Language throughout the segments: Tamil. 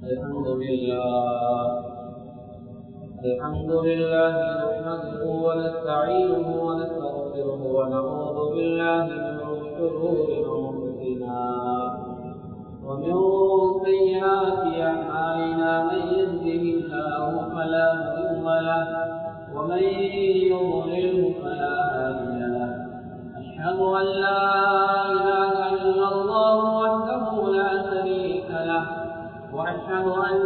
الحمد لله نحمده ونستعينه ونستغفره ونعوذ بالله من شرور أنفسنا ومن سيئات أعمالنا من يهده الله فلا مضل له ومن يضلله فلا هادي له أشهد أن لا إله إلا الله وحده لا شريك له وأشهد أن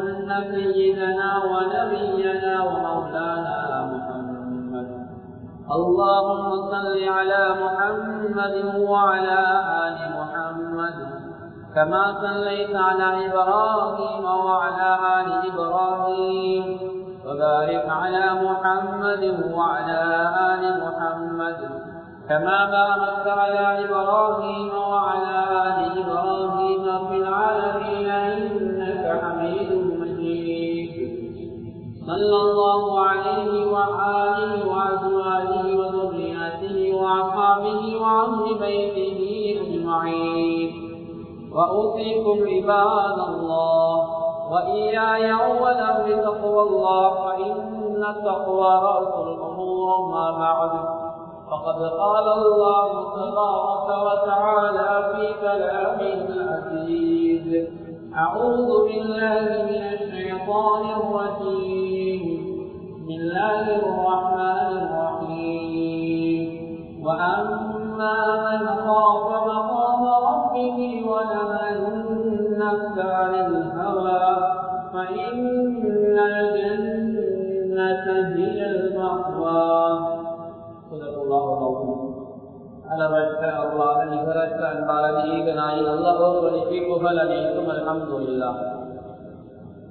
سيدنا ونبينا ومولانا محمد اللهم صل على محمد وعلى آل محمد كما صليت على إبراهيم وعلى آل إبراهيم وبارك على محمد وعلى آل محمد كما باركت على إبراهيم وعلى آل إبراهيم في العالمين إنك حميد مجيد صلى الله عليه وآله وأزواجه وذرياته وأصحابه وأهل بيته أجمعين وأوصيكم عباد الله وإياي أولا بتقوى الله فإن التقوى رأس الأمور ما بعد فقد قال الله تبارك وتعالى في كلامه العزيز أعوذ بالله من الشيطان الرجيم بسم الله الرحمن الرحيم وأما من خاف مقام ربه ونهى النفس عن الهوى فإن الجنة هي المأوى صدق الله العظيم அளவற்ற அல்லாஹ் நிகரற்ற அன்பாளன் ஏகனாய் அல்லாஹ்வுக்கு புகழ் அனைத்தும் அல்ஹம்துலில்லாஹ்.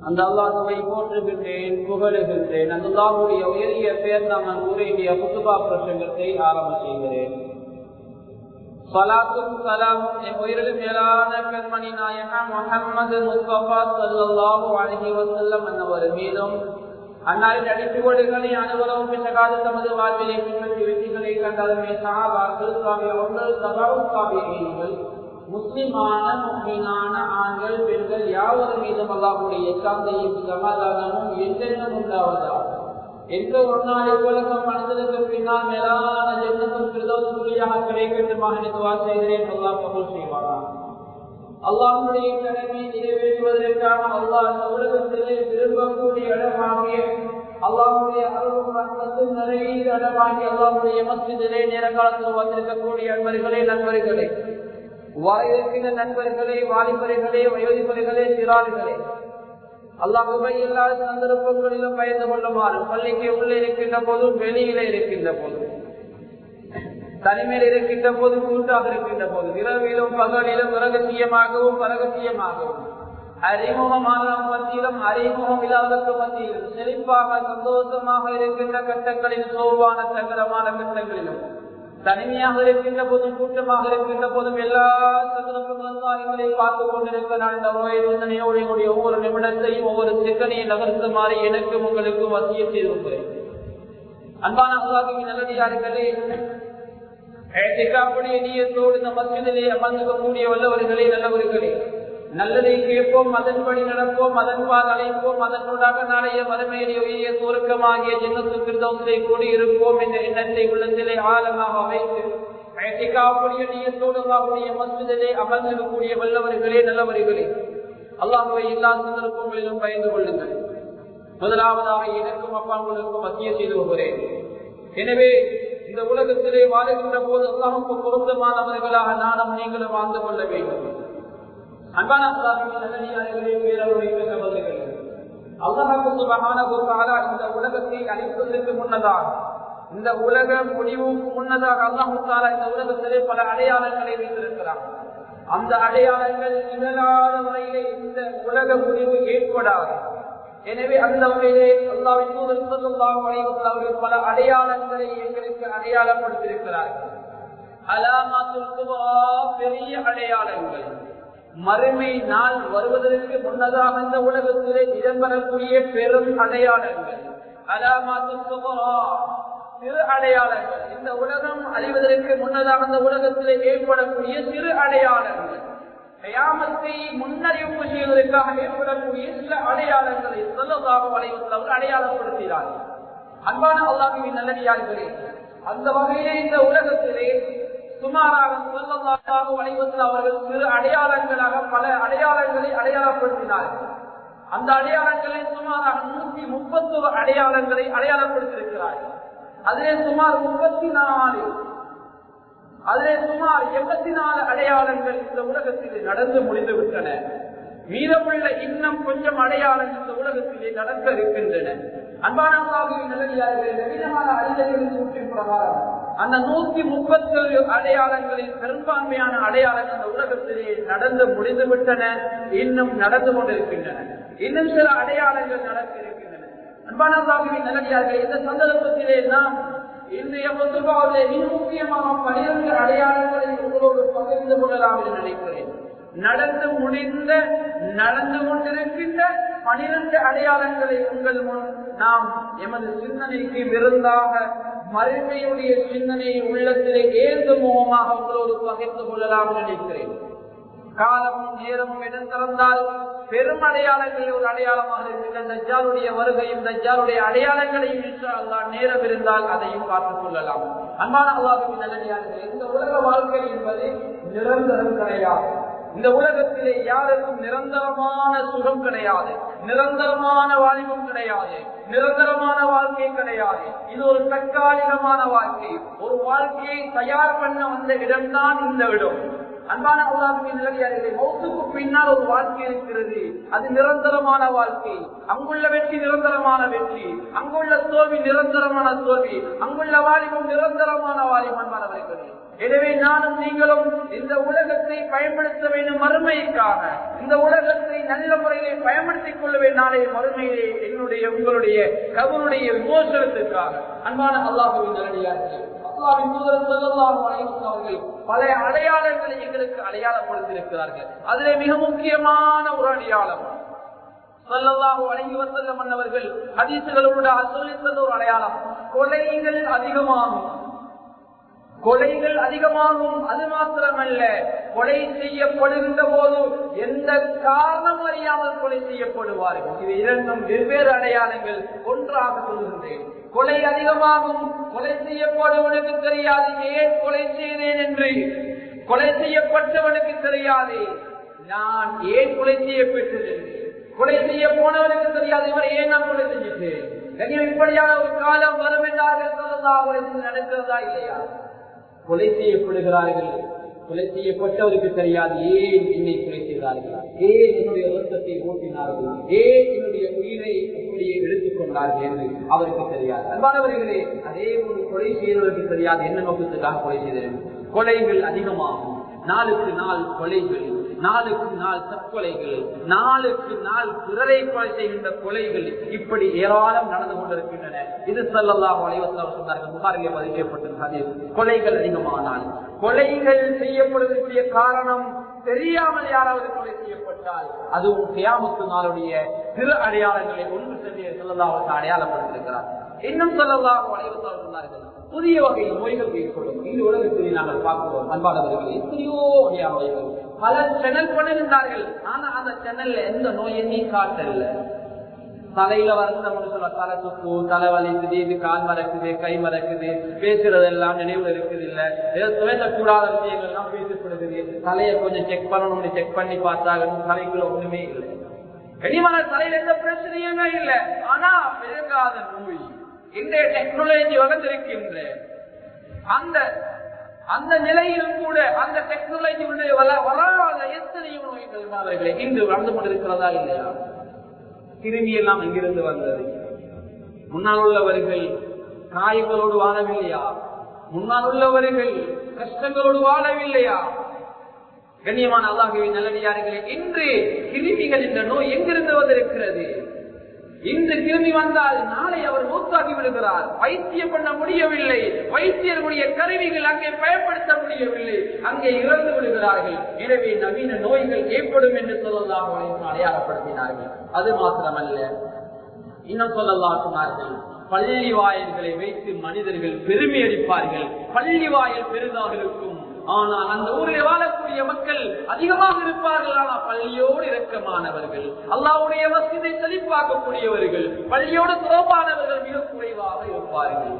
அந்த அல்லாஹ்வை போற்றுகின்றேன், புகழுகின்றேன். அந்த அல்லாஹ்வுடைய உயரிய பெயர் நான் கூறிய குத்துபா பிரசங்கத்தை ஆரம்ப செய்கிறேன். ஸலாத்தும் ஸலாமும் என் உயிரிலும் மேலான கண்மணி நாயகம் முஹம்மது முஸ்தபா ஸல்லல்லாஹு அலைஹி வஸல்லம் அன்னவர் மீதும் அன்னாரின் அடிச்சுவடுகளை அனுபவம் பின்னகாத தமது வாழ்விலை பின்பற்றி வெற்றிகளை கண்டதுமே சஹாபாக்கள் தாபிஈன்கள் முஸ்லிமான முஃமினான ஆண்கள் பெண்கள் யாவர் மீதும் அல்லாஹ்வுடைய சாந்தியும் சமாதானமும் என்றென்றும் உண்டாவதாக. எந்த ஒரு நாள் உலகம் மனதிற்கு பின்னால் மேலான ஜன்னத்துல் ஃபிர்தௌஸ் துளியாக கிடைக்கட்டுமாக துஆ செய்கிறேன். அல்லாஹ் கபூல் செய்வானாக. அல்லாஹ்வுடைய கடமையை நிறைவேற்றுவதற்காக அல்லாஹ் இந்த உலகத்திலே விரும்பக்கூடிய இடமாகிய அல்லாஹ்வுடைய அருளும் ரஹ்மத்தும் நிறைந்த இடமாகிய அல்லாஹ்வுடைய மஸ்ஜிதிலே நேர காலத்தில் வந்திருக்கக்கூடிய நண்பர்களே வர இருக்கின்ற நண்பர்களே, வாலிபர்களே, வயோதிபர்களே, சிறார்களே, அல்லாஹ்வை எல்லா சந்தர்ப்பங்களிலும் பயந்து கொள்ளுமாறு பள்ளிக்கு உள்ளே இருக்கின்ற போதும் வெளியிலே இருக்கின்ற போதும் தனிமையில் இருக்கின்ற போது கூட்டாக இருக்கின்ற போது இரவிலும் பகலிலும் ரகசியமாகவும் பரகசியமாகவும் அறிமுகமான மத்தியிலும் அறிமுகம் இல்லாதற்கு மத்தியிலும் செழிப்பாக சந்தோஷமாக இருக்கின்ற கட்டங்களில் சோர்வான சங்கரமான கட்டங்களிலும் தனிமையாக இருக்கின்ற போதும் கூட்டமாக இருக்கின்ற போதும் எல்லா சந்தர்ப்பங்களை பார்த்துக் கொண்டிருக்க நான் இந்த வயதுடைய ஒவ்வொரு நிமிடத்தையும் ஒவ்வொரு செகனையும் நகர்த்துமாறு எனக்கும் உங்களுக்கும் வசியம் செய்திருக்கிறேன். அன்பான அல்லாஹ்வின் நல்லடியார்களே, ஏத்திகாப்புடைய நியத்தோடு இந்த மஸ்ஜிதிலே அமர்ந்திருக்கக்கூடிய வல்லவர்களே, நல்லவர்களே, நல்லதை கேட்போம், அதன்படி நடப்போம், அதன்பால் அழைப்போம், அதனூடாக நாளைய மறுமையிலே உயரிய சுவர்க்கமாகிய ஜன்னத்துல் ஃபிர்தௌஸிலே கூடியிருப்போம் என்ற எண்ணத்தை உள்ளத்திலே ஆழமாக வைத்து ஏத்திகாப்புடைய நியத்தோடு அல்லாஹ்வுடைய மஸ்ஜிதிலே அமர்ந்திருக்கக்கூடிய வல்லவர்களே, நல்லவர்களே, அல்லாஹ்வை எல்லா சந்தர்ப்பங்களிலும் பயந்து கொள்ளுங்கள். முதலாவதாக எனக்கும் அப்பாங்களுக்கும் வசியம் செய்து வருகிறேன். எனவே இந்த உலகத்திலே வாழுகின்ற போது அல்லாஹ்வுக்கு பொருத்தமானவர்களாக நானும் நீங்களும் வாழ்ந்து கொள்ள வேண்டும். அன்பான அல்லாஹ்வின் நல்லடியார்களே, பேரருடைய சகோதரர்களே, அல்லாஹ் சுப்ஹானஹு வ தஆலா இந்த உலகத்தை அழிப்பதற்கு முன்னதாக, இந்த உலக முடிவுக்கு முன்னதாக அல்லாஹ் தஆலா இந்த உலகத்திலே பல அடையாளங்களை வைத்திருக்கிறார். அந்த அடையாளங்கள் இல்லாத வரையிலே இந்த உலக முடிவு ஏற்படாது. எனவே அந்த வகையிலே அல்லாஹ்வின் தூதர் ஸல்லல்லாஹு அலைஹி வஸல்லம் அவர்கள் பல அடையாளங்களை எங்களுக்கு அடையாளப்படுத்தியிருக்கிறார்கள். அலாமாத்துல் குபரா, பெரிய அடையாளங்கள், மறுமை நாள் வருவதற்கு முன்னதாக இந்த உலகத்திலே இடம்பெறக்கூடிய பெரும் அடையாளங்கள். அலாமாத்துல் குபரா, சிறு அடையாளங்கள், இந்த உலகம் அழிவதற்கு முன்னதாக இந்த உலகத்திலே ஏற்படக்கூடிய சிறு அடையாளங்கள். கியாமத்தை முன்னறிவிப்பு செய்வதற்காக ஏற்படக்கூடிய சில அடையாளங்களை ஸல்லல்லாஹு அலைஹி வஸல்லம் அடையாளப்படுத்தினார்கள். அன்பான அல்லாஹ்வின் நல்லடியார்களே, அந்த வகையிலே இந்த உலகத்திலே சுமாராக ஸல்லல்லாஹு அலைஹி வஸல்லம் அவர்கள் சிறு அடையாளங்களாக பல அடையாளங்களை அடையாளப்படுத்தினார்கள். அந்த அடையாளங்களை சுமாராக 131 அடையாளங்களை அடையாளப்படுத்தியிருக்கிறார்கள். அதிலே சுமார் 84 அடையாளங்கள் இந்த உலகத்திலே நடந்து முடிந்து விட்டன. மீதமுள்ள இன்னும் கொஞ்சம் அடையாளங்கள் இந்த உலகத்திலே நடக்க இருக்கின்றன. அன்பான அல்லாஹ்வின் நல்லடியார்களே, நவீனமான அறிஞர்களின் கூற்றின் பிரகாரம் அந்த 137 அடையாளங்களில் பெரும்பான்மையான அடையாளங்கள் இந்த உலகத்திலே நடந்து முடிந்து விட்டன, இன்னும் நடந்து கொண்டிருக்கின்றன. இன்னும் சில அடையாளங்கள் நடக்க இருக்கின்றன. அன்பான அல்லாஹ்வின் நல்லடியார்களே, இந்த சந்தர்ப்பத்திலே நாம் இன்றைய பொதுவாக மிக முக்கியமாக 12 அடையாளங்களை உங்களோடு பகிர்ந்து கொள்ளலாம் என்று நினைக்கிறேன். நடந்து முடிந்த நடந்து கொண்டிருக்கின்ற 12 அடையாளங்களை உங்கள் முன் நாம் எமது சிந்தனைக்கு விருந்தாக மறுமையுடைய சிந்தனையை உள்ளத்திலே ஏந்து முகமாக உங்களோடு பகிர்ந்து கொள்ளலாம் நினைக்கிறேன். காலமும் நேரமும் இடம் திறந்தால் பெரும் அடையாளங்களில் ஒரு அடையாளமாக இருக்கின்ற தஜ்ஜாலுடைய வருகையும் தஜ்ஜாலுடைய அடையாளங்களையும் இன்ஷா அல்லாஹ் நேரம் இருந்தால் அதையும் பார்த்துக் கொள்ளலாம். அன்பான அல்லாஹ்வின் நல்லடியார்களே, இந்த உலக வாழ்க்கை என்பது நிரந்தரம் கிடையாது. இந்த உலகத்திலே யாருக்கும் நிரந்தரமான சுகம் கிடையாது, நிரந்தரமான வாலிபம் கிடையாது, நிரந்தரமான வாழ்க்கை கிடையாது. இது ஒரு தற்காலிகமான வாழ்க்கை. ஒரு வாழ்க்கையை தயார் பண்ண வந்த இடம்தான் இந்த இடம். அன்பான அல்லாஹ்வின் நல்லடியார்களே, மௌத்துக்கு பின்னால் ஒரு வாழ்க்கை இருக்கிறது. அது நிரந்தரமான வாழ்க்கை. அங்குள்ள வெற்றி நிரந்தரமான வெற்றி, அங்குள்ள தோல்வி நிரந்தரமான தோல்வி, அங்குள்ள வாலிபம் நிரந்தரமான வாலிபம். அன்பானவர்களே, எனவே நானும் நீங்களும் இந்த உலகத்தை பயன்படுத்த வேண்டும் மறுமைக்காக. இந்த உலகத்தை நல்ல முறையிலே பயன்படுத்திக் கொள்ள வேண்டும் நாளை மறுமையிலே என்னுடைய உங்களுடைய கபருடைய விமோசனத்திற்காக. அன்பான அல்லாஹ்வின் நல்லடியார்களே, அல்லாஹ்வின் தூதர் ஸல்லல்லாஹு அலைஹி வஸல்லம் அவர்கள் பல அடையாளங்களை எங்களுக்கு அடையாளப்படுத்தியிருக்கிறார்கள். அதிலே மிக முக்கியமான ஒரு அடையாளம் ஸல்லல்லாஹு அலைஹி வஸல்லம் அவர்கள் ஹதீஸ்களோடு சொல்லித் தந்த ஒரு அடையாளம், கொலைகள் அதிகமாகும். கொலைகள் அதிகமாகும். அது மாத்திரமல்ல, கொலை செய்யப்படுகின்ற போது எந்த காரணம் அறியாமல் கொலை செய்யப்படுவார்கள். இது இரண்டும் வெவ்வேறு அடையாளங்கள். ஒன்றாக சொல்கின்றேன், கொலை அதிகமாகும். கொலை செய்யப்படுவனுக்கு தெரியாது ஏன் கொலை செய்தேன் என்று. கொலை செய்யப்பட்டவனுக்கு தெரியாது நான் ஏன் கொலை செய்யப்பட்டது. கொலை செய்ய போனவனுக்கு தெரியாது இவர் ஏன் நான் கொலை செஞ்சிட்டேன். இப்படியான ஒரு காலம் வரும் என்றார்கள். நடக்கிறதா இல்லையா? கொலை செய்யப்படுகிறார்கள். கொலை செய்யப்பட்டவருக்கு தெரியாது ஏன் என்னை கொலை செய்தார்கள், ஏன் என்னுடைய ரத்தத்தை ஓட்டினார்கள், ஏன் என்னுடைய உயிரை அப்படியே எடுத்துக் கொண்டார்கள் என்று அவருக்கு தெரியாது. அன்பானவர்களே, அதே ஒரு கொலை செய்தவருக்கு தெரியாது என்ன நோக்கத்துக்காக கொலை செய்தது. கொலைகள் அதிகமாகும். நாளுக்கு நாள் கொலைகள், நாளுக்கு நாள் தற்கொலைகள், நாளுக்கு நாள் பிறரை கொலை செய்கின்ற கொலைகள், இப்படி ஏராளம் நடந்து கொண்டிருக்கின்றன. இது ஸல்லல்லாஹு அலைஹி வஸல்லம் சொன்னார்கள். புகாரிலே பதிவு செய்யப்பட்ட ஹதீஸ். கொலைகள் அதிகமானால், கொலைகள் செய்யப்படுவதற்கு காரணம் தெரியாமல் யாராவது கொலை செய்யப்பட்டால் அதுவும் கியாமத்து நாளுடைய திரு அடையாளங்களை ஒன்று சென்று ஸல்லல்லாஹு அலைஹி வஸல்லம் அடையாளப்படுத்தியிருக்கிறார். இன்னும் ஸல்லல்லாஹு அலைஹி வஸல்லம் சொன்னார்கள், புதிய வகை நோய்கள் ஏற்படும். இந்த உலகத்தில் நாங்கள் பார்க்கிறோம். அன்பானவர்கள், எத்தனையோ வகையான நோய்கள் பல சேனல் பண்ணிருந்தார்கள். ஆனா அந்த சேனல்ல எந்த நோயையும் காட்டல. தலையில வருத்தம் சொல்ல, தலை சுப்பு, தலை வலிக்குது, இது கால் மறக்குது, கை மறக்குது, பேசுறதெல்லாம் நினைவுல இருக்குது இல்ல, ஏதோ துவைக்கக்கூடாத விஷயங்கள் எல்லாம் பேசப்படுது. தலையை கொஞ்சம் செக் பண்ணணும்னு செக் பண்ணி பார்த்தாங்க, தலைக்குள்ள ஒண்ணுமே இல்லை. கனிமான தலையில எந்த பிரச்சனையுமே இல்லை. ஆனா பெருகாத நோய் இன்றைய டெக்னாலஜி வளர்ந்திருக்கின்ற அந்த நிலையிலும் கூட அந்த டெக்னாலஜி வராத எத்தனையோ நோய்கள் இன்று வளர்ந்து கொண்டிருக்கிறதா இல்லையா? கிருமி எல்லாம் இங்கிருந்து வந்தது. முன்னால் உள்ளவர்கள் காயங்களோடு வாழவில்லையா? முன்னால் உள்ளவர்கள் கஷ்டங்களோடு வாழவில்லையா? கண்ணியமான அல்லாஹ்வின் நல்லடியார்களே, இன்று கிருமிகள் என்ற நோய் எங்கிருந்து வந்திருக்கிறது? இன்று கிருமி வந்தால் நாளை அவர் மூத்தாகி விடுகிறார். வைத்தியம் பண்ண முடியவில்லை. வைத்தியர்களுடைய கருவிகள் அங்கே பயன்படுத்த முடியவில்லை. அங்கே இறந்து விடுகிறார்கள். எனவே நவீன நோய்கள் ஏற்படும் என்று ஸல்லல்லாஹு அலைஹி வஸல்லம் அடையாளப்படுத்தினார்கள். அது மாத்திரமல்ல, இன்னும் ஸல்லல்லாஹு சொன்னார்கள், பள்ளி வாயில்களை வைத்து மனிதர்கள் பெருமை அடிப்பார்கள். பள்ளி வாயில் பெரிதாக இருக்கும், ஆனால் அந்த ஊரில் வாழக்கூடிய மக்கள் அதிகமாக இருப்பார்கள். ஆனால் பள்ளியோடு இரக்கமானவர்கள், அல்லாஹ்வுடைய மஸ்ஜிதை செழிப்பாக்கக்கூடியவர்கள், பள்ளியோடு துறப்பானவர்கள் மிக குறைவாக இருப்பார்கள்.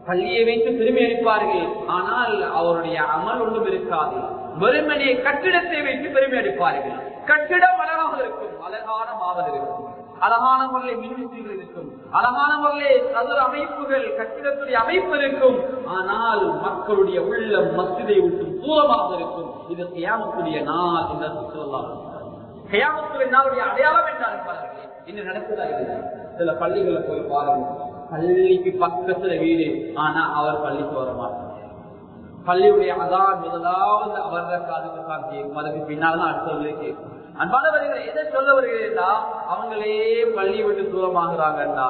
பள்ளியை வைத்து பெருமை அடிப்பார்கள், ஆனால் அவருடைய அமல் ஒன்றும் இருக்காது. வெறுமனே கட்டிடத்தை வைத்து பெருமை அடிப்பார்கள். கட்டிடம் அழகாக இருக்கும், அழகான மாவல் இருக்கும், அழகான முறையில் மின்விசைகள் இருக்கும், அழகான முறையில் சதுர அமைப்புகள், கட்டிடத்துடைய அமைப்பு இருக்கும். ஆனால் மக்களுடைய உள்ளம் மஸ்ஜிதை விட்டு தூரமாக இருக்கும். இது கியாமத்துடைய நாள் என்று சொல்லலாம். கியாமத்துடைய நாளுடைய அடையாளம் என்றால் இருப்பார்கள். இன்னும் நடக்குதா இல்லை? சில பள்ளிகளை போய் பாருங்க, பள்ளிக்கு பக்கத்துல வீடு, ஆனா அவர் பள்ளிக்கு வர மாட்டார். பள்ளியுடைய அதான் முதலாவது அவர காதுக்கு தான் கேட்கும், அதுக்கு பின்னால்தான் அடுத்தவர்களே கேட்கும். அன்பானவர்களை எதை சொல்ல வருகிறேன்னா, அவங்களே பள்ளி விட்டு தூரமாகிறாங்கன்னா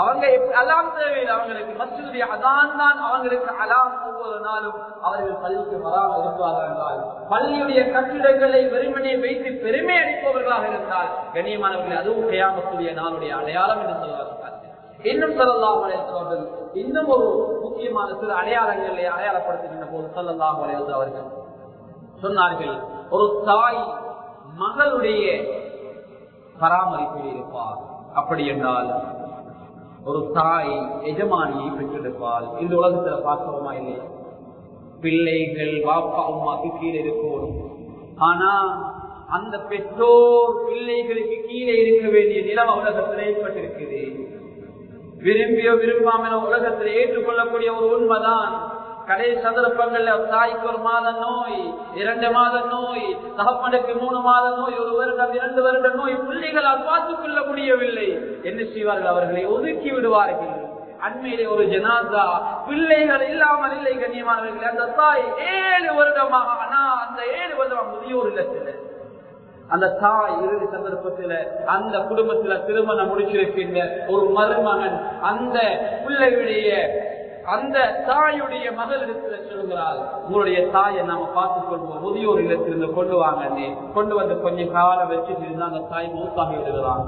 அவங்க அலாம் தேவையில்லை. அவங்களுக்கு மஸ்ஜிதுடைய அதான் தான் அவங்களுக்கு அலாம். ஒவ்வொரு நாளும் அவர்கள் பள்ளிக்கு வராமல் இருப்பார்கள் என்றால், பள்ளியுடைய கட்டிடங்களை வெறுமனே வைத்து பெருமை அளிப்பவர்களாக இருந்தால் கண்ணியமானவர்கள் அதுவும் கியாமத்துடைய நாளுடைய அடையாளம் என்று சொல்வார்கள். இன்னும் ஸல்லல்லாஹு அலைஹி வஸல்லம் இன்னும் ஒரு முக்கியமான சில அடையாளங்களை அடையாளப்படுத்துகின்ற போது ஸல்லல்லாஹு அலைஹி வஸல்லம் அவர்கள் சொன்னார்கள், ஒரு தாய் மகளுடைய பராமரிப்பில் இருப்பார். அப்படி என்றால் ஒரு தாய் எஜமானியை பெற்றெடுப்பால். இந்த உலகத்துல பார்க்கிறோமா இல்லையா? பிள்ளைகள் பாப்பா அம்மாக்கு கீழே இருக்கணும், ஆனா அந்த பெற்றோர் பிள்ளைகளுக்கு கீழே இருக்க வேண்டிய நிலம் உலகத்தில் ஏற்பட்டிருக்குது. விரும்பியோ விரும்பாமலோ உலகத்தில் ஏற்றுக்கொள்ளக்கூடிய ஒரு உண்மைதான். கடை சந்தர்ப்பங்கள்ல தாய்க்கு ஒரு மாத நோய், 2 மாத நோய், தகப்பனுக்கு 3 மாத நோய், 1 வருடம் 2 வருட நோய், பிள்ளைகளால் பார்த்துக் கொள்ள முடியவில்லை. என்ன செய்வார்கள்? அவர்களை ஒதுக்கி விடுவார்கள். அண்மையிலே ஒரு ஜனாதா பிள்ளைகள் இல்லாமல் இல்லை கண்ணியமானவர்கள். அந்த தாய் 7 வருடமாக, ஆனா அந்த 7 வருடம் முதியோர் இல்லத்தில் அந்த தாய் இறுதி சந்தர்ப்பத்தில் அந்த குடும்பத்துல திருமணம் முடிச்சிருக்கின்ற ஒரு மருமகன் அந்த பிள்ளையுடைய அந்த தாயுடைய மகள் இடத்துல சொல்கிறாள், உங்களுடைய தாயை நாம பார்த்துக் கொள்வோம், முதியோர் இல்லத்திலிருந்து கொண்டு வாங்க. கொண்டு வந்து கொஞ்சம் காலம் வச்சுட்டு இருந்தா அந்த தாய் மௌத்தாகி விடுகிறான்.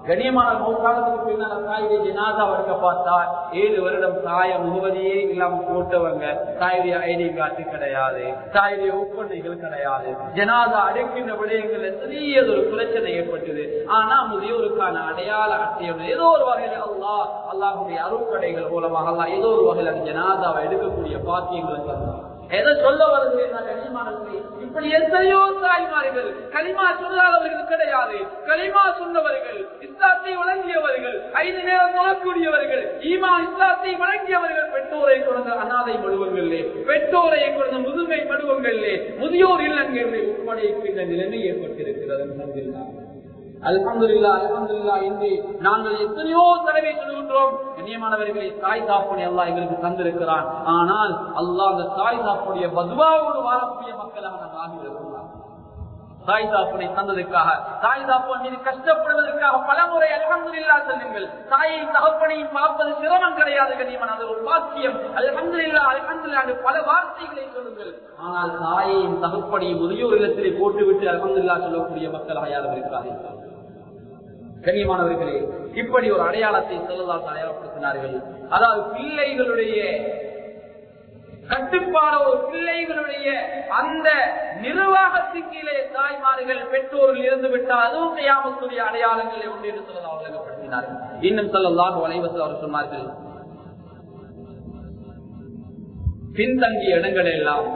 கண்ணியமான மௌத்தானதுக்கு பின்னால் தாயுடைய ஜனாதா வடுக்க பார்த்தா 7 வருடம் தாய முகவரியே இல்லாம போட்டவங்க, தாயுடைய ஐடி கார்டு கிடையாது, தாயுடைய ஒப்பனைகள் கிடையாது. ஜனாதா அடைக்கின்ற விடயங்கள் சிறியதொரு பிரச்சனை ஏற்பட்டது. ஆனா முதியோருக்கான அடையாள அட்டையோடு ஏதோ ஒரு வகையில் அல்லாஹுடைய அருட்கடைகள் மூலமாக அல்லாஹ் ஏதோ ஒரு வகையில் அந்த ஜனாதாவை எடுக்கக்கூடிய பாக்கியங்களை தந்தார். எதை சொல்ல வருகிறேன்? இப்படி எத்தனையோ தாய்மார்கள் களிமா சொல்லாதவர்கள் கிடையாது. களிமா சொன்னவர்கள், இஸ்லாத்தை வழங்கியவர்கள், 5 நேரம் தொழக்கூடியவர்கள், ஈமான் இஸ்லாத்தை வழங்கியவர்கள் பெற்றோரை கொடுத்த அநாதை மடுவங்களே, பெற்றோரை கொடுத்த முதுமை மடுவங்களே, முதியோர் இல்லங்களிலே ஒப்படைக்கின்ற நிலைமை ஏற்பட்டிருக்கிறது. அல்ஹம்துலில்லாஹ் அல்ஹம்துலில்லாஹ் என்று நாங்கள் எத்தனையோ தடவை சொல்கின்றோம். கண்ணியமானவர்களை, தாய் தாப்பனை அல்லாஹ் எங்களுக்கு தந்திருக்கிறான். ஆனால் அல்லாஹ் அந்த தாய் தாப்புடைய பதுவாவோடு வாழக்கூடிய மக்களாக நாங்கள் ஆகியிருக்கிறோம். தாய் தாப்பனை தந்ததுக்காக, தாய் தாப்பன் மீது கஷ்டப்படுவதற்காக பலமுறை அல்ஹம்துலில்லாஹ் சொல்லுங்கள். தாயை தகப்பனையும் பார்ப்பது சிரமம் கிடையாது கண்ணியமான, அது ஒரு பாக்கியம். அல்ஹம்துலில்லாஹ் அல்ஹம்துலில்லாஹ் என்று பல வார்த்தைகளை சொல்லுங்கள். ஆனால் தாயையும் தகப்பனையும் முதியோர் இல்லத்திலே போட்டுவிட்டு அல்ஹம்துலில்லாஹ் சொல்லக்கூடிய மக்களாக யாரும் இருக்கிறார்கள். கண்ணியமானவர்களே, இப்படி ஒரு அடையாளத்தை ஸல்லல்லாஹு அலைஹி அடையாளப்படுத்தினார்கள். அதாவது பிள்ளைகளுடைய கட்டுப்பாடு, பிள்ளைகளுடைய அந்த நிர்வாகத்துக்கீழே தாய்மார்கள் பெற்றோர்கள் இருந்து விட்டால் அதுவும் கியாமத்துடைய அடையாளங்களை ஒன்று என்று ஸல்லல்லாஹு அலைஹி வஸல்லம். இன்னும் ஸல்லல்லாஹு அலைஹி வஸல்லம் அவர் சொன்னார்கள், பின்தங்கிய இடங்கள் எல்லாம்,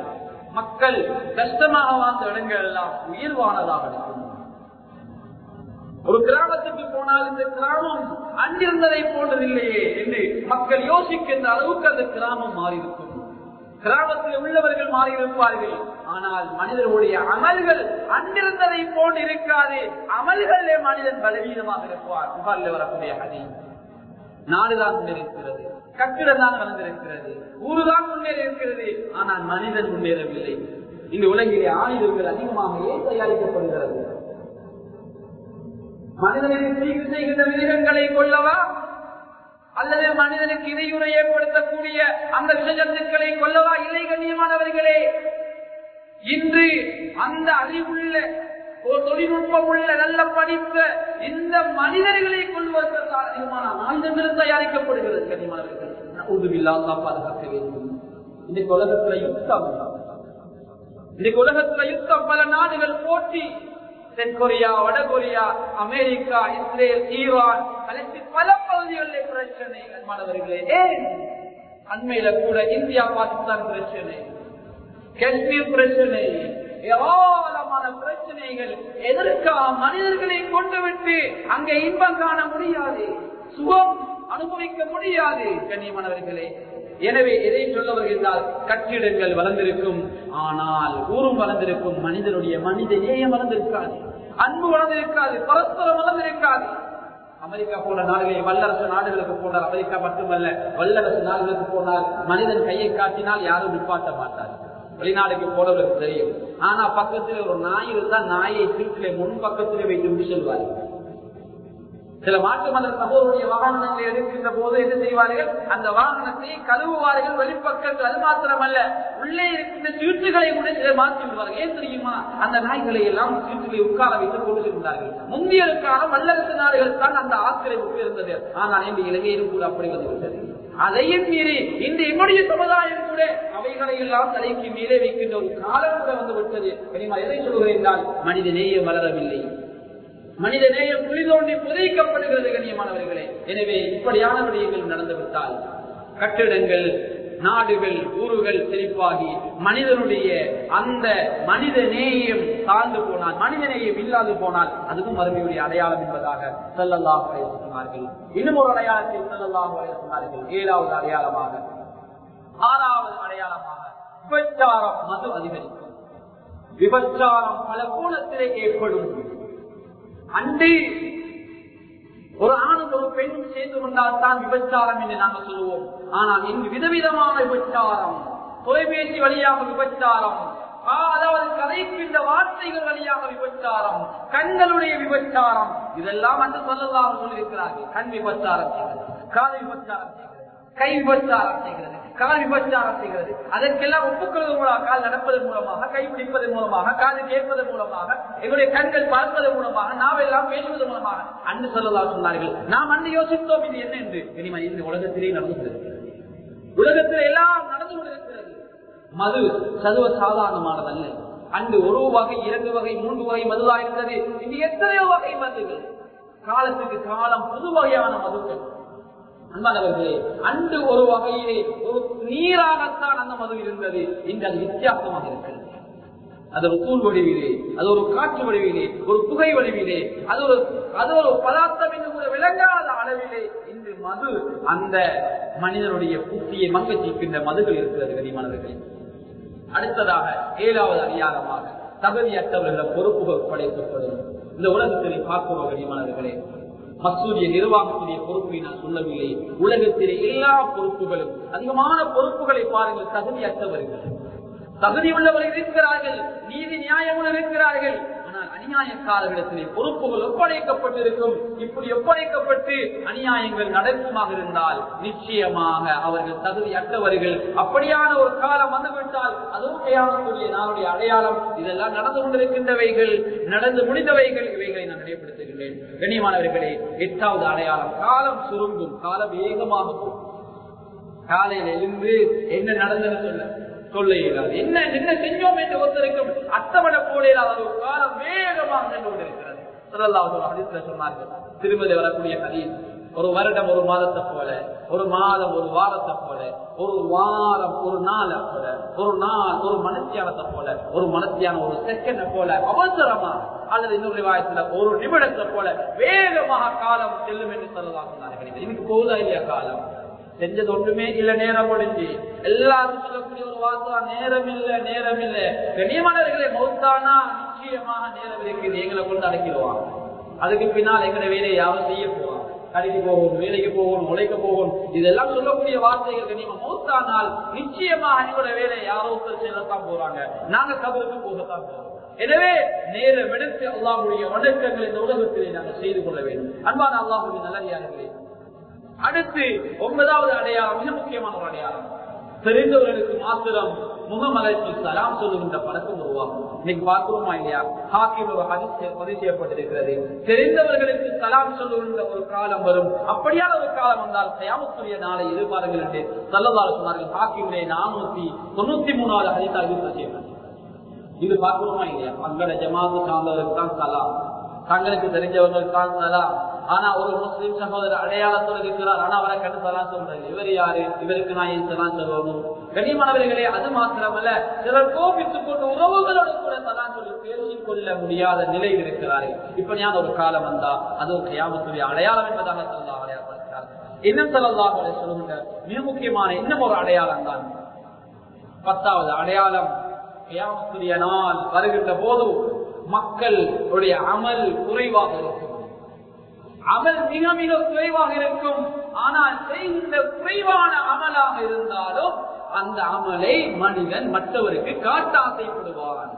மக்கள் கஷ்டமாக வாழ்ந்த இடங்கள் எல்லாம் உயர்வானதாக இருக்கும். ஒரு கிராமத்துக்கு போனால் இந்த கிராமம் அங்கிருந்ததை போன்றதில்லையே என்று மக்கள் யோசிக்கின்ற அளவுக்கு அந்த கிராமம் மாறியிருக்கும். கிராமத்தில் உள்ளவர்கள் மாறியிருப்பார்கள், ஆனால் மனிதர்களுடைய அமல்கள் அங்கிருந்ததை போன்று இருக்காது. அமல்களிலே மனிதன் பலவீனமாக இருப்பார். புகாரில் வரக்கூடிய ஹதீஸ். நாடுதான் முன்னேறிருக்கிறது, கட்டிடம் தான் வளர்ந்திருக்கிறது, ஊருதான் முன்னேறியிருக்கிறது, ஆனால் மனிதன் முன்னேறவில்லை. இந்த உலகிலே ஆயுதங்கள் அதிகமாக ஏன் தயாரிக்கப்படுகிறது? மனிதனுக்கு தீங்கு செய்கின்ற மிருகங்களை கொல்லவா, அல்லது மனிதனுக்கு இடையூறை ஏற்படுத்தக்கூடிய அந்த விஷஜந்துக்களை கொல்லவா? இல்லை கண்ணியமானவர்களே, இன்று அந்த அறிவுள்ள ஒரு தொழில்நுட்பம் உள்ள நல்ல படித்த இந்த மனிதர்களை கொள்வதற்கான அதிகமான ஆயுதங்கள் தயாரிக்கப்படுகிறது கண்ணியமானவர்கள். பாதுகாக்க வேண்டும். இந்த உலகத்துல யுத்தம், இன்னைக்கு உலகத்துல யுத்தம், பல நாடுகள் போட்டி, தென்கொரியா, வடகொரியா, அமெரிக்கா, இஸ்ரேல், ஈரான், பல பகுதிகளில் பிரச்சனை. மாணவர்களே, அண்மையில கூட இந்தியா பாகிஸ்தான் பிரச்சனை, காஷ்மீர் பிரச்சனை, ஏராளமான பிரச்சனைகள். எதற்காக? மனிதர்களை கொண்டு விட்டு அங்கே இன்பம் காண முடியாது, சுகம் அனுபவிக்க முடியாது. கண்ணியமானவர்களே, எனவே எதை சொல்ல வருகிறால், கட்டிடங்கள் வளர்ந்திருக்கும், ஆனால் ஊரும் வளர்ந்திருக்கும், மனிதனுடைய மனித நேயம் வளர்ந்திருக்காது, அன்பு வளர்ந்திருக்காது, பரஸ்பரம் வளர்ந்திருக்காது. அமெரிக்கா போன்ற நாடுகளில், வல்லரசு நாடுகளுக்கு போனால், அமெரிக்கா மட்டுமல்ல வல்லரசு நாடுகளுக்கு போனால் மனிதன் கையை காட்டினால் யாரும் நிப்பாட்ட மாட்டார். வெளிநாடுக்கு போனவர்களுக்கு தெரியும். ஆனா பக்கத்தில் ஒரு நாய் இருந்தா நாயை வீட்டிலே முன் பக்கத்திலே வைத்து செல்வார்கள். சில மாற்று மத சகோதரருடைய வாகனங்களை எடுக்கின்ற போது என்ன செய்வார்கள்? அந்த வாகனத்தை கழுவுவார்கள் வெளிப்பக்கத்தில். அது மாத்திரமல்ல, உள்ளே இருக்கின்ற சீட்டுகளை கூட சிலர் மாற்றி விடுவார்கள். ஏன் தெரியுமா? அந்த நாய்களை எல்லாம் சீட்டுகளை உட்கார வைத்து கொண்டிருந்தார்கள். முந்தைய காலம் வல்லரசு நாடுகள் தான் அந்த ஆக்கிரமிப்பு இருந்தது. ஆனால் இன்று இலங்கையிலும் கூட அப்படி வந்துவிட்டது. அதையும் மீறி இன்று என்னுடைய சமுதாயம் கூட அவைகளை எல்லாம் தலைக்கு மேலே வைக்கின்ற ஒரு காலம் கூட வந்து விட்டது. எதை சொல்கிறேன் என்றால், மனித நேயம் வளரவில்லை, மனித நேயம் குழி தோண்டி புதைக்கப்படுகிறது. கண்ணியமானவர்களே, எனவே இப்படியான விடயங்கள் நடந்துவிட்டால் கட்டிடங்கள், நாடுகள், ஊர்கள் செழிப்பாகி மனிதனுடைய அந்த மனித நேயம் தாழ்ந்து போனால், மனித நேயம் இல்லாது போனால் அதுவும் மறுமையுடைய அடையாளம் என்பதாக ஸல்லல்லாஹு அலைஹி வஸல்லம் சொன்னார்கள். இன்னும் ஒரு அடையாளத்தை ஸல்லல்லாஹு அலைஹி வஸல்லம் சொன்னார்கள். 7வது அடையாளமாக, 6வது அடையாளமாக விபச்சாரம், மது அதிகரிக்கும். விபச்சாரம் பல கோணத்திலே ஏற்படும். அன்று ஒரு ஆணும் ஒரு பெண்ணும் சேர்ந்து கொண்டால் தான் விபச்சாரம் என்று நாங்கள் சொல்லுவோம். ஆனால் இங்கு விதவிதமான விபச்சாரம், தொலைபேசி வழியாக விபச்சாரம், அதாவது கதைக்கின்ற வார்த்தைகள் வழியாக விபச்சாரம், கண்களுடைய விபச்சாரம், இதெல்லாம் அன்று ஸல்லல்லாஹு சொல்லியிருக்கிறார்கள். கண் விபச்சாரம் செய்கிறது, காது விபச்சாரம் செய்கிறது, கை விபச்சாரம் செய்கிறது, கால் விபச்சாரம் செய்கிறது. அதற்கெல்லாம் ஒப்புக்கொள்வது மூலமாக, கால் நடப்பதன் மூலமாக, கை பிடிப்பதன் மூலமாக, காது கேட்பதன் மூலமாக, எங்களுடைய கண்கள் பார்ப்பதன் மூலமாக, நாவெல்லாம் பேசுவதன் மூலமாக அன்று ஸல்லல்லாஹு சொன்னார்கள். நாம் அன்று யோசித்தோம் இது என்ன என்று. இந்த உலகத்திலே நடந்து கொண்டிருக்கிறது, உலகத்தில் எல்லாம் நடந்து கொண்டிருக்கிறது. மது சர்வ சாதாரணமானதல்ல. அன்று ஒரு வகை, 2 வகை, 3 வகை மதுதான் இருந்தது. இன்று எத்தனையோ வகை மதுகள், காலத்துக்கு காலம் புது வகையான மதுக்கள். அன்பானவர்களே, அன்று ஒரு வகையிலே ஒரு நீராகத்தான் அந்த மது இருந்தது. இன்று அது வித்தியாசமாக இருக்கிறது. அது ஒரு தூள் வடிவிலே, அது ஒரு காற்று வடிவிலே, ஒரு புகை வடிவிலே, அது ஒரு பதார்த்தம் என்று கூட விளங்காத அளவிலே இன்று மது அந்த மனிதனுடைய புத்தியை மங்கச்சிக்கின்ற மதுகள் இருக்கிறது. கனிமானவர்களே, அடுத்ததாக 7வது அடையாளமாக தகுதியற்றவர்களிடம் பொறுப்புகள் படைக்கப்படும். இந்த உலகத்திலே பார்க்கிறோம். கனிமானவர்களே, மசூதிய நிர்வாகத்திலே பொறுப்பை நான் சொல்லவில்லை. உலகத்திலே எல்லா பொறுப்புகளும், அதிகமான பொறுப்புகளை பாருங்கள், தகுதியற்றவர்கள். தகுதி உள்ளவர்கள் இருக்கிறார்கள், நீதி நியாயமுள்ள இருக்கிறார்கள். ஆனால் அநியாயக்காரர்களிடத்திலே பொறுப்புகள் ஒப்படைக்கப்பட்டிருக்கும். இப்படி ஒப்படைக்கப்பட்டு அநியாயங்கள் நடக்குமாக இருந்தால் நிச்சயமாக அவர்கள் தகுதியற்றவர்கள். அப்படியான ஒரு காலம் வந்துவிட்டால் அதுவும் கையாளக்கூடிய நாளுடைய அடையாளம். இதெல்லாம் நடந்து கொண்டிருக்கின்றவைகள், நடந்து முடிந்தவைகள், இவைகளை நான் நினைவுபடுத்துகின்றேன். கண்ணியமானவர்களே, 8வது அடையாளம், காலம் சுருங்கும், காலம் வேகமாக போகும். காலையில் எழுந்து என்ன நடந்தது சொல்ல இயலாது, என்ன செஞ்சோம் என்று ஒருத்தருக்கும் அத்தவணை போல ஒரு காலம் வேகமாக சென்று கொண்டிருக்கிறது. ஸல்லல்லாஹு அலைஹி வஸல்லம் சொன்னார்கள், திருமதி வரக்கூடிய ஹதீஸ், ஒரு வருடம் ஒரு மாதத்தை போல, ஒரு மாதம் ஒரு வாரத்தை போல, ஒரு வாரம் ஒரு நாளை போல, ஒரு நாள் ஒரு மனத்தியானத்தை போல, ஒரு மனத்தியான ஒரு செகண்ட் போல அவசரமா, அல்லது இன்னொரு ரிவாயத்துல ஒரு நிமிடத்தை போல வேகமாக காலம் செல்லும் என்று ஸல்லல்லாஹு அலைஹி வஸல்லம். இன்னைக்கு போதா இல்லையா காலம்? செஞ்சது ஒன்றுமே இல்ல, நேரம் முடிஞ்சு. எல்லாரும் சொல்லக்கூடிய ஒரு வார்த்தை, நேரம் இல்ல, நேரம் இல்ல. கண்ணியமானவர்களே, மௌத்தானா நிச்சயமாக நேரம் இருக்குது, எங்களை கொண்டு அடைக்கிடுவாங்க. அதுக்கு பின்னால் எங்களை வேலையை யாரும் செய்ய போவாங்க, கடைக்கு போகணும், வேலைக்கு போகணும், உழைக்க போகணும், இதெல்லாம் சொல்லக்கூடிய வார்த்தைகள். கண்ணியமா, மௌத்தானால் நிச்சயமாக எங்களுடைய வேலையை யாரோ செல்லத்தான் போறாங்க, நாங்க கபருக்கு போகத்தான் போறோம். எனவே நேரம் எடுத்து அல்லாஹ்வுடைய வணக்கங்கள் இந்த உலகத்திலே நாங்கள் செய்து கொள்ள வேண்டும். அன்பான அல்லாஹ்வின் நல்லடியார்களே, அடுத்து 9வது அடையாளம், மிக முக்கியமான ஒரு அடையாளம், தெரிந்தவர்களுக்கு மாத்திரம் முகமலர்ச்சி சலாம் சொல்லுகின்ற பழக்கம் உருவாகும். இன்னைக்கு பார்க்கிறோமா இல்லையா? ஹாக்கிம் ஒரு ஹதீஸ் பதிவு செய்யப்பட்டிருக்கிறது, தெரிந்தவர்களுக்கு சலாம் சொல்லுகின்ற ஒரு காலம் வரும். அப்படியான ஒரு காலம் வந்தால் கியாமத்துடைய நாளை எதிர்பாருங்கள் என்று ஸல்லல்லாஹு அலைஹி வஸல்லம் சொன்னார்கள். ஹாக்கிமுடைய 493வது ஹதீஸாக பதிவு செய்யப்பட்டது. இது பார்க்கணுமா இல்லையா? அங்கட ஜமாத்து சார்ந்தவருக்கு தான் சலாம், தங்களுக்கு தெரிஞ்சவங்களுக்கு தான் சலாம். ஆனா ஒரு முஸ்லிம் சகோதரர் அடையாளத்தோடு இருக்கிறார், ஆனா அவரை கண்டு சலாம் சொல்றாரு. இவர் யாரு? இவருக்கு நான் ஏன் சலாம் சொல்லணும்? கண்ணியமானவர்களே, அது மாத்திரமல்ல, சிலர் கோபித்துக் கொண்டு உறவுகளோடு கூட சலாம் சொல்லி பேசிக் கொள்ள முடியாத நிலையில் இருக்கிறார்கள். இப்படியான ஒரு காலம் வந்தா அது ஒரு கியாமத்துடைய அடையாளம் என்பதாக ஸல்லல்லாஹு அலைஹி வஸல்லம் இன்னும் ஸல்லல்லாஹு அலைஹி வஸல்லம் மிக முக்கியமான இன்னும் ஒரு அடையாளம் தான் 10வது அடையாளம். கியாமத்துடைய நாள் வருகின்ற போது மக்களுடைய அமல் குறைவாக இருக்கும். அமல் மிக மிக குறைவாக இருக்கும். ஆனால் செய்கின்ற குறைவான அமலாக இருந்தாலும் அந்த அமலை மனிதன் மற்றவருக்கு காட்ட ஆசைப்படுவான்.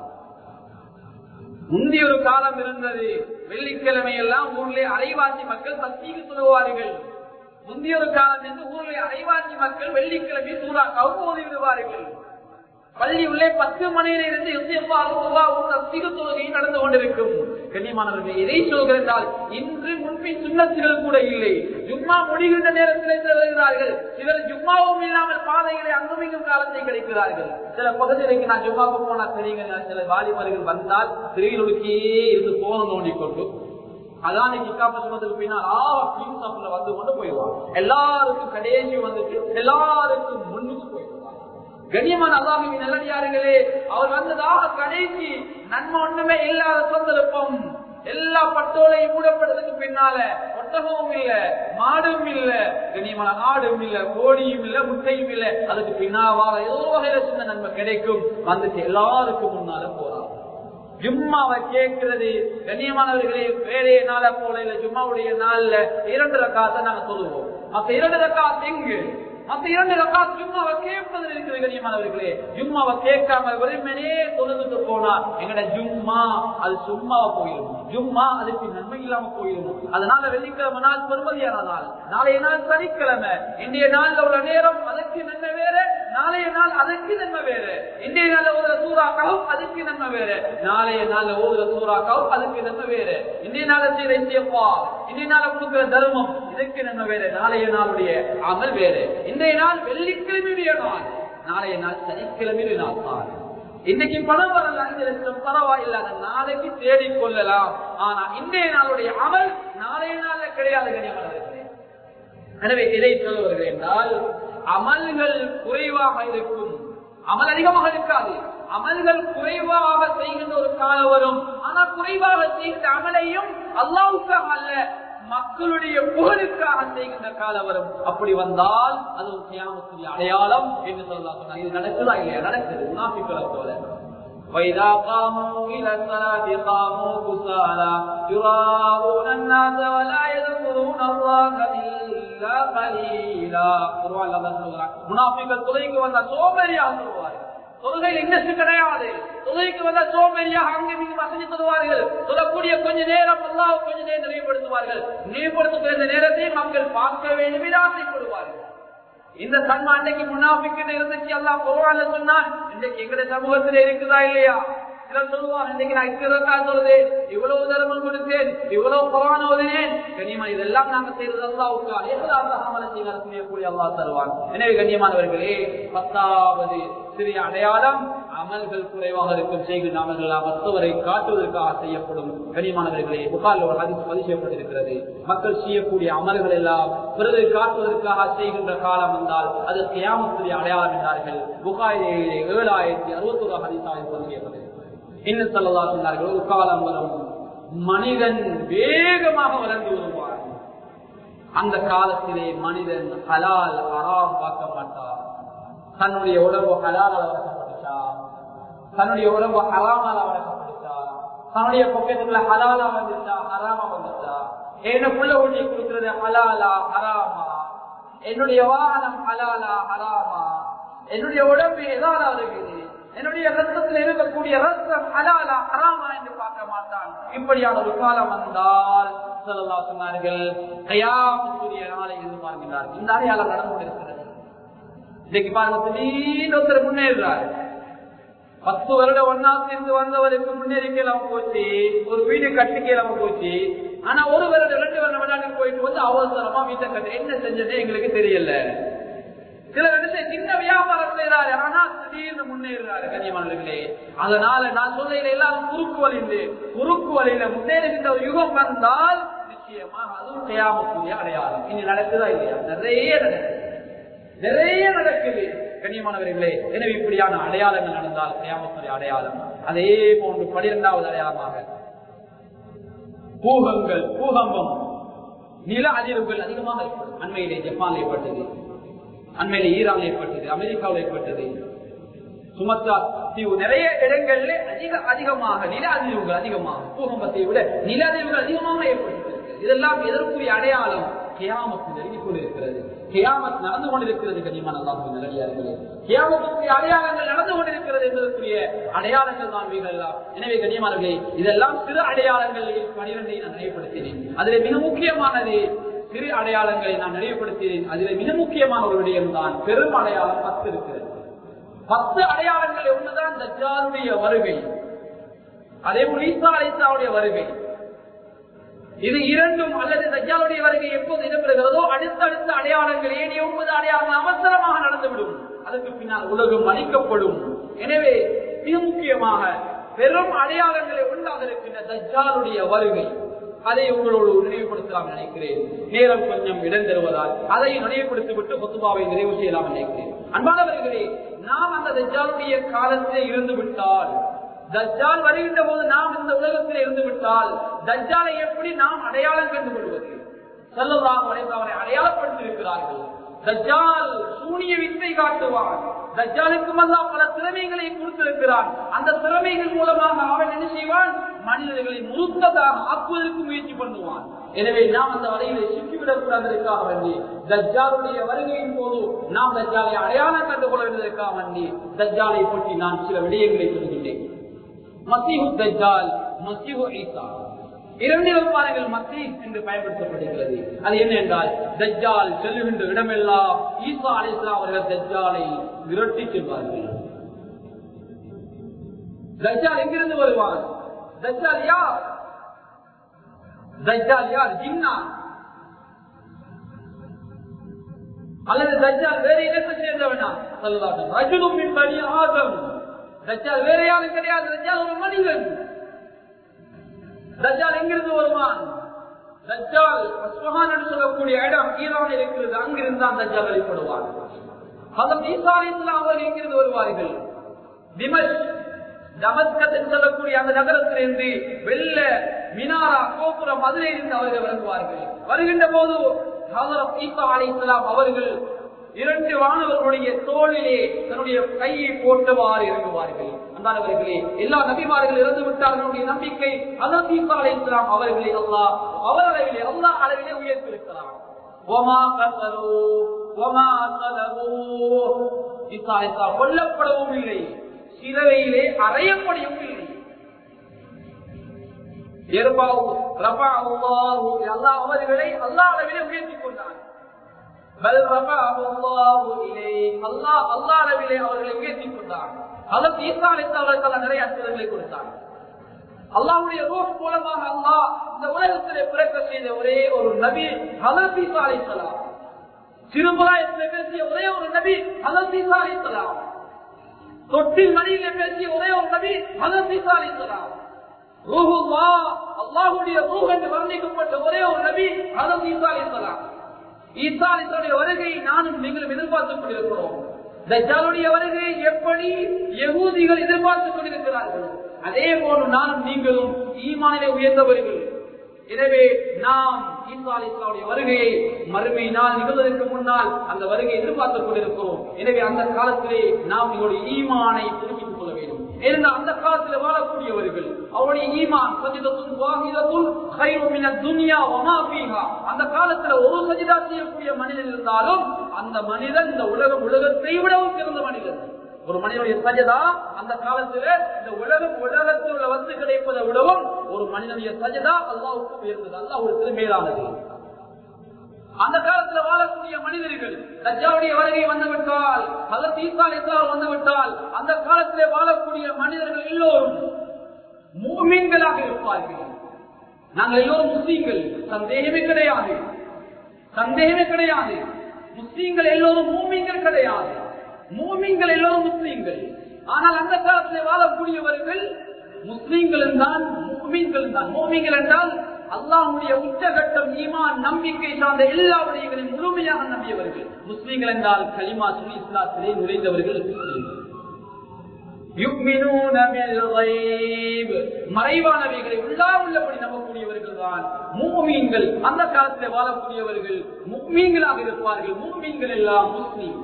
முந்தைய ஒரு காலம் இருந்தது, வெள்ளிக்கிழமை எல்லாம் ஊரிலே அரைவாசி மக்கள் தஸ்பீஹ் சொல்லுவார்கள். முந்தைய ஒரு காலம் என்று ஊரிலே அரைவாசி மக்கள் வெள்ளிக்கிழமை சூரா கௌஃப் ஓதி விடுவார்கள். பள்ளி உள்ளே 10 மணியிலிருந்து தொழுகை நடந்து கொண்டிருக்கும். கண்ணியமானவர்கள், எதை சொல்கிறால் இன்று முன்பின் சுன்னத்துகள் கூட இல்லை. ஜும்மா முடிகின்ற நேரத்திலே செல்கிறார்கள். சிலர் ஜும்மாவும் இல்லாமல் பாதைகளை அங்கும் இங்கும் காலத்தை கிடைக்கிறார்கள். சில பகுதிகளுக்கு நான் ஜும்மாவுக்கு போனா தெரியுங்க, சில வாலிபர்கள் வந்தால் திரையிலுக்கியே இருந்து போன நோண்டிக்கொண்டு அதான் கிக்காப்ப சொன்னதுக்கு பின்னால் வந்து கொண்டு போயிடுவான். எல்லாருக்கும் கடைசி வந்துட்டு எல்லாருக்கும் முன்னுக்கு போயிடுவான். கண்ணியமான அல்லாஹ்வின் நல்லடியார்களே, அவர் வந்ததாக கடைசி நன்மை ஒண்ணுமே இல்லாத சந்தர்ப்பம். எல்லா பட்டோலையும் மூடப்பட்டதுக்கு பின்னால ஒட்டகமும் இல்ல, மாடும் இல்ல, கண்ணியமான ஆடும் இல்ல, கோழியும் இல்ல, முட்டையும் இல்ல. அதுக்கு பின்னாவாக ஏதோ வகையில சின்ன நன்மை கிடைக்கும். வந்துட்டு எல்லாருக்கும் முன்னால போறாங்க. ஜும்மாவை கேட்கிறது கண்ணியமானவர்களே, வேலைய நாள போல இல்ல, ஜும்மாவுடைய நாள்ல 2 ரக்காத்தை நாங்க சொல்லுவோம். மற்ற 2 ரக்காத் எங்கு? மற்ற 2 ரக்காத் ஜும்மாவை கேட்பதில் இருக்கிறது. கண்ணியமானவர்களே, ஜும்மாவை கேட்காம வெறுமனே தொழுதுட்டு போனா எங்கட ஜும்மா அது சும்மாவை போயிடும். ஜும்மா அதுக்கு நன்மை இல்லாம போயிடும். அதனால வெள்ளிக்கிழமை நாள் பெருமதியான நாள், நாளைய நாள் சனிக்கிழமை. இன்றைய நாள்ல உள்ள நேரம் அதற்கு நன்மை வேற, நாளைய நாள் அதற்கு நன்மை வேற. இன்றைய நாள்ல ஓதுற சூரா கஹஃப் அதுக்கு நன்மை வேற, நாளைய நாள்ல ஓதுற சூரா கஹஃப் அதுக்கு நன்மை வேற. இன்றைய நாள் செய்யற இஸ்திக்ஃபார், இன்றைய நாள் கொடுக்கிற தர்மம் இதுக்கு நன்மை வேற, நாளைய நாளுடைய அமல் வேற. இன்றைய நாள் வெள்ளிக்கிழமையுடைய நாள், நாளைய நாள் சனிக்கிழமையுடைய நாள். இன்னைக்கு பணம் வரல 5 லட்சம் பரவாயில்லாத நாளைக்கு தேடிக்கொள்ளலாம். ஆனா இன்றைய நாளுடைய அமல் நாளைய நாள்ல கிடையாது. கண்ணியமானவர்களே, எனவே இதை சொல்லுவார்கள் என்றால் அமல்கள் குறைவாக இருக்கும், அமல் அதிகமாக இருக்காது. அமல்கள் குறைவாக செய்கின்ற ஒரு காலம் வரும். ஆனா குறைவாக செய்கின்ற அமலையும் அல்லாஹ்வுக்காக அல்ல, மக்களுடைய புகழுக்காக செய்கின்ற காலம் வரும். அப்படி வந்தால் அது ஒரு கியாமத்துடைய அடையாளம் என்று சொல்லலாம். இது நடக்குதா இல்லையா? நடக்குது. முனாஃபிக்களை போல وَإِذَا قَامُوا إِلَى الصَّلَاةِ قَامُوا كُسَالَى يُرَاءُونَ النَّاسَ وَلَا يَذْكُرُونَ اللَّهَ إِلَّا قَلِيلًا. குர்ஆன்ல அல்லாஹ் சொல்றான், முனாஃபிக்கள் தொழுகைக்கு வந்தா சோம்பேறியாக சொல்வார்கள். தொழுகையில் இன்ட்ரெஸ்ட் கிடையாது. தொழுகைக்கு வந்தா சோம்பேறியாக அங்கும் இங்கும் வசதி தருவார்கள். சொல்லக்கூடிய கொஞ்ச நேரம் அல்லாஹ் கொஞ்ச நேரம் நினைவுபடுத்துவார்கள். நினைவுபடுத்துகிற நேரத்தை மக்கள் பார்க்க வேண்டும் என்று ஆசைப்படுவார்கள். இந்த தன்மை அன்றைக்கு முன்னாபிக்கிட்ட இருந்துச்சு. அல்லாஹ் குர்ஆன்ல சொன்னான். இன்றைக்கு எங்கட சமூகத்திலே இருக்குதா இல்லையா? சிலர் சொல்லுவாங்க, இன்னைக்கு நான் 2 ரக்காத் தொழுதேன், இவ்வளவு தர்மம் கொடுத்தேன், இவ்வளவு குர்ஆன் ஓதினேன். கண்ணியமான இதெல்லாம் நாங்க செய்யறது அல்லாஹ்வுக்காக. இஹ்லாஸாக அமல் செய்யக்கூடிய அல்லாஹ் தருவான். எனவே கண்ணியமானவர்களே, 10வது சிறிய அடையாளம் அமல்கள் குறைவாக இருக்கும். செய்கின்ற அமல்கள் மற்றவரை காட்டுவதற்காக செய்யப்படும். கண்ணியமானவர்களே, புகாரில் ஒரு ஹதீஸ் பதிவு செய்யப்பட்டிருக்கிறது. மக்கள் செய்யக்கூடிய அமல்கள் எல்லாம் பிறரை காட்டுவதற்காக செய்கின்ற காலம் வந்தால் அது கியாமத்துடைய அடையாளம் என்றார்கள். புகாரிலே 7061 ஹதீஸாக பதிவு செய்யப்பட்டிருக்கிறது. இன்னும் ஸல்லல்லாஹு அலைஹி வஸல்லம் ஒரு காலம் வரும், மனிதன் வேகமாக வளர்ந்து வருவார். அந்த காலத்திலே மனிதன் ஹலால் ஹராம் பார்க்க மாட்டார். தன்னுடைய உடம்பு ஹலாலால வளர்க்கப்பட்டுச்சா, தன்னுடைய உடம்பு ஹராமால வளர்க்கப்பட்டுச்சா, தன்னுடைய பொக்கெட்டுக்குள்ள ஹலாலா வந்துச்சா ஹராமா வந்துச்சா, எனக்குள்ள ஊட்டி கொடுக்கிறது ஹலாலா ஹராமா, என்னுடைய வாகனம் ஹலாலா ஹராமா, என்னுடைய உடம்பு எதால இருக்குது, என்னுடைய ரத்தத்தில் இருக்கக்கூடிய ரத்தம் ஹலாலா ஹராமா என்று பார்க்க மாட்டான். இப்படியான ஒரு காலம் வந்தால் ஸல்லல்லாஹு அலைஹி சொன்னார்கள், கியாமத்துடைய நாளை எதிர்பார்க்கிறார். இந்த அடையாளம் நடந்து கொண்டிருக்கிறது. இன்னைக்கு பாருங்க, திடீர்னு ஒருத்தர் முன்னேறாரு. 10 வருடம் ஒன்னாவது இருந்து வந்தவருக்கு முன்னேறிக்கலாம் போச்சு, ஒரு வீடு கட்டிக்கலாம் போச்சு. ஆனா 1 வருடம் 2 வருடம் விளையாட்டு போயிட்டு வந்து அவசரமா வீட்டை கட்ட என்ன செஞ்சதே எங்களுக்கு தெரியல. சில இடத்துல சின்ன வியாபாரம் செய்யறாரு, ஆனா திடீர்னு முன்னேறாரு கண்ணியமானவர்களே. அதனால நான் சொல்ல எல்லாரும் குறுக்கு வழியில முன்னேறுகின்ற ஒரு யுகம் வந்தால் நிச்சயமாக அதுவும் கியாமத்துடைய அடையாளம். இனி நடக்குதா இல்லையா? நிறைய நடக்குது கண்ணியமானவர்களே. எனவே இப்படியான அடையாளங்கள் நடந்தால் கியாமத்துடைய அடையாளம். அதே போன்று 12வது அடையாளமாக பூகம்பம், நில அதிர்வுகள் அதிகமாக ஏற்படும். அண்மையிலே ஜப்பான் ஏற்பட்டது, அண்மையிலே ஈரான் ஏற்பட்டது, அமெரிக்காவில் ஏற்பட்டது, சுமத்ரா தீவு, நிறைய இடங்களில் அதிகமாக நில அதிர்வுகள் அதிகமாக, பூகம்பத்தை விட நில அதிர்வுகள் அதிகமாக ஏற்பட்டிருக்கிறது. இதெல்லாம் எதற்குரிய அடையாளம்? கியாமத்து நெருங்கிக் கொண்டிருக்கிறது, கியாமத் நடந்து கொண்டிருக்கிறது. கண்ணியமான அல்லாஹ்வின் நல்லடியார்களே, கியாமத்துக்குரிய அடையாளங்கள் நடந்து கொண்டிருக்கிறது என்பதற்குரிய அடையாளங்கள் தான் இவைகளெல்லாம். எனவே கண்ணியமானவர்களே, இதெல்லாம் சிறு அடையாளங்கள் 12 நான் நினைவுபடுத்தினேன். அதில் மிக முக்கியமானது சிறு அடையாளங்களை நான் நினைவுபடுத்தினேன். அதில் மிக முக்கியமான ஒரு விடயம் தான் பெரும் அடையாளம் 10 இருக்கிறது. 10 அடையாளங்கள் ஒன்றுதான் தஜ்ஜாலுடைய வருகை, அதே போல ஈசா அலைஹிஸ்ஸலாமுடைய வருகை. இது இரண்டும் அல்லது தஜ்ஜாலுடைய வருகை எப்போது இடம்பெறுகிறதோ அடுத்தடுத்த அடையாளங்கள் 9 அடையாளங்கள் அவசரமாக நடந்துவிடும். அதற்கு பின்னால் உலகம் அழிக்கப்படும். எனவே மிக முக்கியமாக பெரும் அடையாளங்களை உண்டாக இருக்கின்ற தஜ்ஜாலுடைய வருகை, அதை உங்களோடு நினைவுபடுத்தலாம் நினைக்கிறேன். நேரம் கொஞ்சம் இடம் தருவதால் அதை நினைவுபடுத்திவிட்டு குத்துபாவை நிறைவு செய்யலாம் நினைக்கிறேன். அன்பானவர்களே, நாம் அந்த தஜ்ஜாலுடைய காலத்திலே இருந்து விட்டால், தஜ்ஜால் வருகின்ற போது நாம் இந்த உலகத்தில் இருந்து விட்டால், தஜ்ஜாலை எப்படி நாம் அடையாளம் கண்டு கொள்வது? ஸல்லல்லாஹு அலைஹி வஸல்லம் அவரை அடையாளப்படுத்தியிருக்கிறார்கள். தஜ்ஜால் சூனிய வித்தை காட்டுவான். தஜ்ஜாலுக்கும் அல்லாஹ் பல திறமைகளை கொடுத்திருக்கிறான். அந்த திறமைகள் மூலமாக அவன் என்ன செய்வான்? மனிதர்களை முழுத்ததாக ஆக்குவதற்கு முயற்சி பண்ணுவான். எனவே நாம் அந்த வலையிலே சிக்கிவிடக் கூடாததற்காக வேண்டி தஜ்ஜாலுடைய வருகையின் போது நாம் தஜ்ஜாலை அடையாளம் கண்டு கொள்ள வேண்டியதற்காக வேண்டி தஜ்ஜாலை பற்றி நான் சில விடயங்களை சொல்கின்றேன். மசீஹு தஜ்ஜால், மசீஹு ஈசா, இரண்டிலும் பாருங்கள் மசீஹ் என்று பயன்படுத்தப்படுகிறது. அது என்ன என்றால், தஜ்ஜால் செல்லுகின்ற இடமெல்லாம் ஈசா அலைஹிஸ்ஸலாம் அவர்கள் தஜ்ஜாலை விரட்டி செல்வார்கள். தஜ்ஜால் எங்கிருந்து வருவான்? தஜ்ஜால் யார்? தஜ்ஜால் யார்? ஜின்னா அல்லது தஜ்ஜால் வேற இனத்தை சேர்ந்தவனா? ஸல்லல்லாஹு அலைஹி வஸல்லம் ரஜுலுன் மின் பனி ஆதம். தஜ்ஜால் வேற யாரும் கிடையாது, தஜ்ஜால் ஒரு மனிதன். தஜ்ஜால் எங்கிருந்து வருவான்? தஜ்ஜால் அஸ்ஃபஹான் என்று சொல்லக்கூடிய இடம் ஈரான் இருக்கிறது, அங்கிருந்து தான் தஜ்ஜால் வெளிப்படுவான். ஹஜ்ரத் ஈசா அலைஹிஸ்ஸலாம் அவர்கள் எங்கிருந்து வருவார்கள்? தமஸ்கத் என்று சொல்லக்கூடிய அந்த நகரத்திலிருந்து வெள்ள மினாரா கோபுரம் அதிலிருந்து அவர்கள் வருவார்கள். வருகின்ற போது ஹஜ்ரத் ஈசா அலைஹிஸ்ஸலாம் அவர்கள் 2 வானவர்களுடைய தோளிலே தன்னுடைய கையை போட்டவாறு இறங்குவார்கள். அன்பானவர்களே, எல்லா நபிமார்கள் இறந்து விட்டார்களுடைய நம்பிக்கை ஹஜ்ரத் ஈசா அலைஹிஸ்ஸலாம் அவர்களை அல்லாஹ் அவரளவிலே அல்லாஹ் அளவிலே உயர்த்தியிருக்கிறார். வமா கஸரு வமா ஸலபு, ஈசா அலைஹிஸ்ஸலாம் கொல்லப்படவும் இல்லை, சிலுவையிலே அறையப்படவும் இல்லை. அல்லாஹ் அவர்களை அல்லாஹ் அளவிலே உயர்த்திக் கொண்டார். அல்லாஹ் அளவிலே அவர்களை உயர்த்திக் கொண்டார். அதற்கு ஈசா அலைஹிஸ்ஸலாம் நிறைய அற்புதங்களை கொடுத்தார். அல்லாஹ்வுடைய ரூஹ் மூலமாக அல்லாஹ் இந்த உலகத்திலே பிறக்க செய்த ஒரே ஒரு நபி ஹஜ்ரத் ஈசா அலைஹிஸ்ஸலாம். சிறுபிராயத்திலே பேசிய ஒரே ஒரு நபி ஹஜ்ரத் ஈசா அலைஹிஸ்ஸலாம். தொட்டில் மடியிலே பேசிய ஒரே ஒரு நபி ஹஜ்ரத் ஈசா அலைஹிஸ்ஸலாம். ரூஹுல்லாஹ், அல்லாஹ்வுடைய ரூஹ் என்று வர்ணிக்கப்பட்ட ஒரே ஒரு நபி ஹஜ்ரத் ஈசா அலைஹிஸ்ஸலாம். ஈசா அலைஹிஸ்ஸலாமுடைய வருகையை நானும் நீங்களும் எதிர்பார்த்துக் கொண்டிருக்கிறோம். தஜ்ஜாலுடைய வருகையை எப்படி யகூதிகள் எதிர்பார்த்துக் கொண்டிருக்கிறார்கள், அதே போன்று நானும் நீங்களும் ஈமானிலே உயர்ந்தவர்கள். எனவே நாம் ஈசா அலைஹிஸ்ஸலாமுடைய வருகையை மறுமை நாள் நிகழ்வதற்கு முன்னால் அந்த வருகையை எதிர்பார்த்துக் கொண்டிருக்கிறோம். எனவே அந்த காலத்திலே நாம் எங்களுடைய ஈமானை புதுப்பித்துக் கொள்ள வேண்டும். ஏனென்றால் அந்த காலத்தில் வாழக்கூடியவர்கள் அவருடைய ஈமான் சஜிதத்துன் வாஹிதத்துன் கைரு மினத் துன்யா வமா ஃபீஹா, அந்த காலத்தில் ஒரு சஜிதா செய்யக்கூடிய மனிதன் இருந்தாலும் அந்த மனிதன் இந்த உலகத்தை விடவும் சிறந்த மனிதன். ஒரு மனிதனுடைய சஜதா அந்த காலத்தில் இந்த உலகத்தில் உள்ள வந்து கிடைப்பதை விடவும் ஒரு மனிதனுடைய சஜதா அல்லாஹ்வுக்கு உயர்ந்தது, அல்லாஹ்வுக்கு மேலானது. அந்த காலத்துல வாழக்கூடிய மனிதர்கள் தஜ்ஜாலுடைய வருகை வந்துவிட்டால், ஹஜ்ரத் ஈசா அலைஹிஸ்ஸலாம் வந்துவிட்டால், அந்த காலத்திலே வாழக்கூடிய மனிதர்கள் எல்லோரும் முஃமின்களாக இருப்பார்கள். நாங்கள் எல்லோரும் முஸ்லிம்கள், சந்தேகமே கிடையாது. முஸ்லீம்கள் எல்லோரும் மூமின்கள் கிடையாது, மூமின்கள் எல்லோரும் முஸ்லீம்கள். ஆனால் அந்த காலத்தில் வாழக்கூடியவர்கள் முஸ்லீம்களும் தான், மூமின்களும் தான். மூமின்கள் என்றால் அல்லாஹ்வுடைய உச்சகட்டம் ஈமான் நம்பிக்கை சார்ந்த எல்லா விடயங்களையும் முழுமையாக நம்பியவர்கள். முஸ்லீம்கள் என்றால் கலிமா சொல்லி இஸ்லாத்திலே நுழைந்தவர்கள். மறைவானவைகளை உள்ளபடி நம்பக்கூடியவர்கள் தான் முஃமின்கள். அந்த காலத்தில் வாழக்கூடியவர்கள் முஃமின்களாக இருப்பார்கள். முஃமின்கள் எல்லாம் முஸ்லீம்,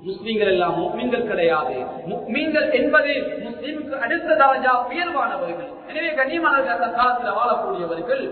முஸ்லீம்கள் எல்லாம் முஃமின்கள் கிடையாது. முஃமின்கள் என்பது முஸ்லீமுக்கு அடுத்த தரஜா உயர்வானவர்கள். எனவே கண்ணியமானவர்கள் அந்த காலத்தில் வாழக்கூடியவர்கள்.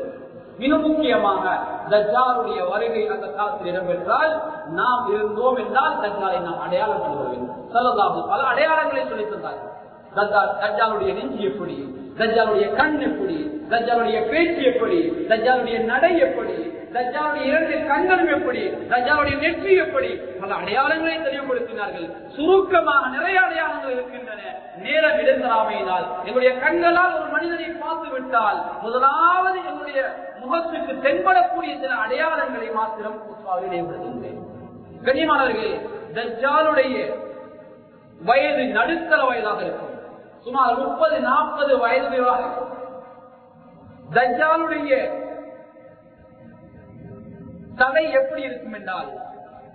மிக முக்கியமாக தஜ்ஜாலுடைய வருகை அந்த காலத்தில் இடம்பெற்றால் நாம் இருந்தோம் என்றால் தஜ்ஜாலை நாம் அடையாளம் கொண்டு வேண்டும். ஸல்லல்லாஹு பல அடையாளங்களை சொல்லி தந்தார்கள். தஜ்ஜாலுடைய நெஞ்சு எப்படி, தஜ்ஜாலுடைய கண் எப்படி, தஜ்ஜாலுடைய பேச்சு எப்படி, தஜ்ஜாலுடைய நடை எப்படி, தஜ்ஜாலுடைய 2 கண்களும் எப்படி, தஜ்ஜாலுடைய நெற்றி எப்படி, பல அடையாளங்களை தெளிவுபடுத்தினார்கள். சுருக்கமாக நிறைய அடையாளங்கள் இருக்கின்றன. நேரம் இடந்தராமையினால் எங்களுடைய கண்களால் ஒரு மனிதனை பார்த்து விட்டால் முதலாவது எங்களுடைய முகத்துக்கு தென்படக்கூடிய சில அடையாளங்களை மாத்திரம் நினைவுபடுத்துகிறேன். கண்ணியமானவர்களே, தஜ்ஜாலுடைய வயது நடுத்தர வயதாக இருக்கும். சுமார் 30-40 வயதுகளாக இருக்கும். தஜ்ஜாலுடைய தலை எப்படி இருக்கும் என்றால்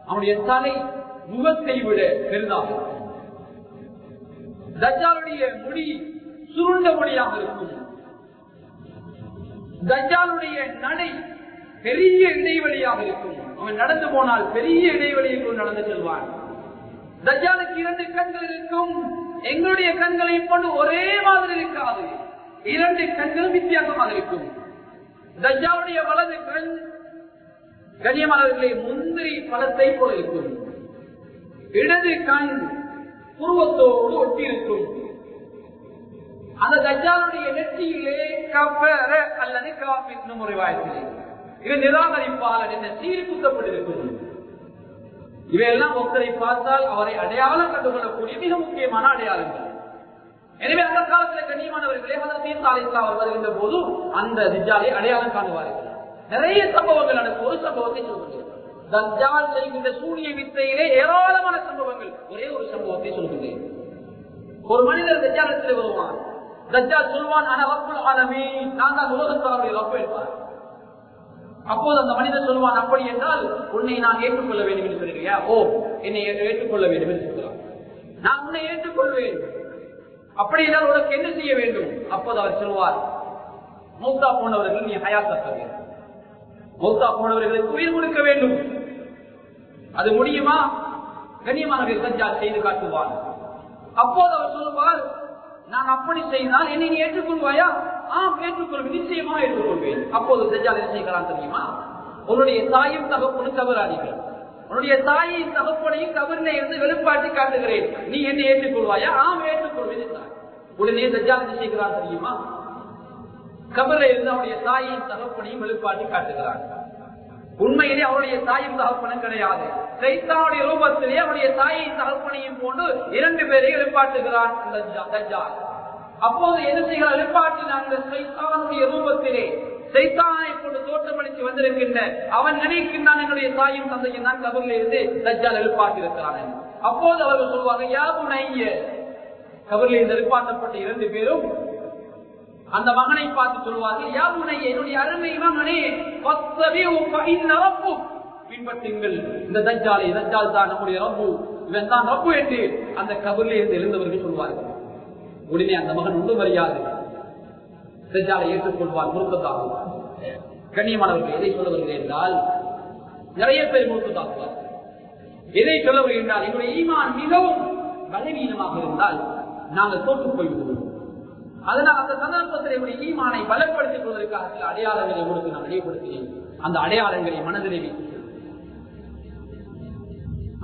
அவனுடைய தலை முகத்தை விட பெரிதாக இருக்கும். தஜ்ஜாலுடைய முடி சுருண்ட முடியாக இருக்கும். தஜ்ஜாலுடைய நடை பெரிய இடைவெளியாக இருக்கும். அவன் நடந்து போனால் பெரிய இடைவெளியில் நடந்து செல்வான். தஜ்ஜாலுக்கு 2 கண்கள் இருக்கும். எங்களுடைய கண்களை கொண்டு ஒரே மாதிரி இருக்காது. 2 கண்களும் வித்தியாசமாக இருக்கும். தஜ்ஜாலுடைய வலது கண் கண்ணியமானவர்களே முந்திரி பழத்தை போல இருக்கும். இடது கண் புருவத்தோடு ஒட்டி இருக்கும். அந்த தஜ்ஜாலுடைய நெற்றியிலே கஃபர அல்லது காஃப் என்னும் ஒரு வாய்ப்பிலே இது நிராகரிப்பாளர் என்ற சீல் குத்தப்பட்டிருக்கும். இவையெல்லாம் ஒருத்தரை பார்த்தால் அவரை அடையாளம் கண்டுகொள்ளக்கூடிய மிக முக்கியமான அடையாளங்கள். எனவே அந்த காலத்தில் கண்ணியமானவர்களே ஹஜ்ரத் ஈசா அலைஹிஸ்ஸலாம் வருகின்ற போது அந்த தஜ்ஜாலை அடையாளம் காணுவார்கள். நிறைய சம்பவங்கள் நடக்கும். ஒரு சம்பவத்தை சொல்கிறேன். தஜ்ஜால் செய்கின்ற சூனிய வித்தையிலே ஏராளமான சம்பவங்கள். ஒரே ஒரு சம்பவத்தை சொல்கிறேன். ஒரு மனிதர் தஜ்ஜாலத்தில் வருவான். தஜ்ஜால் சொல்வான், அன ரப்புல் ஆலமீன், நான் தான் உலகத்தாருடைய ரப்பு என்பார். அப்போது அந்த மனிதன் சொல்வான், அப்படி என்றால் உன்னை நான் ஏற்றுக்கொள்ள வேண்டும் என்று சொல்லுறியா? ஓ, என்னை ஏற்றுக்கொள்ள வேண்டும் என்று சொல்கிறான். நான் உன்னை ஏற்றுக்கொள்வேன். அப்படி என்றால் உனக்கு என்ன செய்ய வேண்டும்? அப்போது அவர் சொல்வார், மௌத்தா போனவர்கள் நீ ஹயாத்தாக்க வேண்டும். மௌத்தா போனவர்களுக்கு உயிர் கொடுக்க வேண்டும். அது முடியுமா? கண்ணியமானவர்கள் தஜ்ஜால் செய்து காட்டுவான். அப்போது அவர் சொல்வார், நான் அப்படி செய்தால் என்னை நீ ஏற்றுக்கொள்வாயா? ஆம், ஏற்றுக்கொள்வேன், நிச்சயமாக ஏற்றுக்கொள்வேன். அப்போது தஜ்ஜால் என்ன செய்கிறான் தெரியுமா? உன்னுடைய தாயும் தகப்பனும் கபராளிகள், உன்னுடைய தாயின் தகப்பனையும் கபரிலே இருந்து வெளிப்பாட்டி காட்டுகிறேன், நீ என்னை ஏற்றுக்கொள்வாயா? ஆம், ஏற்றுக்கொள்வேன் என்றார். உடனே தஜ்ஜால் என்ன செய்கிறான் தெரியுமா? கபரில் இருந்து அவருடைய தாயின் தகப்பனையும் வெளிப்பாட்டி காட்டுகிறான். உண்மையிலே அவருடைய தாயும் தகப்பனும் கிடையாது. சைத்தானுடைய ரூபத்திலே அவருடைய தாயின் தகப்பனையும் போன்று 2 பேரை எழுப்பாட்டுகிறான் தஜ்ஜால். அப்போது என்ன செய்கிறார்? எழுப்பாட்டினான். அந்த சைத்தானுடைய ரூபத்திலே சைத்தானை கொண்டு தோற்றமளித்து வந்திருக்கின்ற அவன் நினைக்கின்றான் என்னுடைய தாயும் தந்தையும் தான் கபரில் இருந்து தஜ்ஜால் எழுப்பாட்டி இருக்கிறான். அப்போது அவர்கள் சொல்வாங்க, யா புனைய, கபரில் இருந்து எழுப்பாட்டப்பட்ட 2 பேரும் அந்த மகனை பார்த்து சொல்வார்கள், யா புனைய, என்னுடைய அருமை மகனே, பின்பற்றுங்கள் இந்த தஜ்ஜாலை, தஜ்ஜால் தான் நம்முடைய ரப்பு, இவன் தான் ரப்பு என்று அந்த கபரில் இருந்து எழுந்தவர்கள் சொல்வார்கள். உடனே அந்த மகன் உண்டு மரியாதை தஜ்ஜாலை ஏற்றுக்கொள்வான், முறுக்கத்தாகுவான். கண்ணியமானவர்கள் எதை சொல்ல வருகிறேன் என்றால், நிறைய பேர் முறுக்கத்தாக்குவார். எதை சொல்ல வருகின்றால், எங்களுடைய ஈமான் மிகவும் பலவீனமாக இருந்தால் நாங்கள் தோற்று போய்விடுவோம். அதனால் அந்த சந்தர்ப்பத்தில் என்னுடைய ஈமானை பலப்படுத்திக் கொள்வதற்காக சில அடையாளங்களை உங்களுக்கு நான் வெளிப்படுத்தினேன். அந்த அடையாளங்களை மனதிலே வைத்து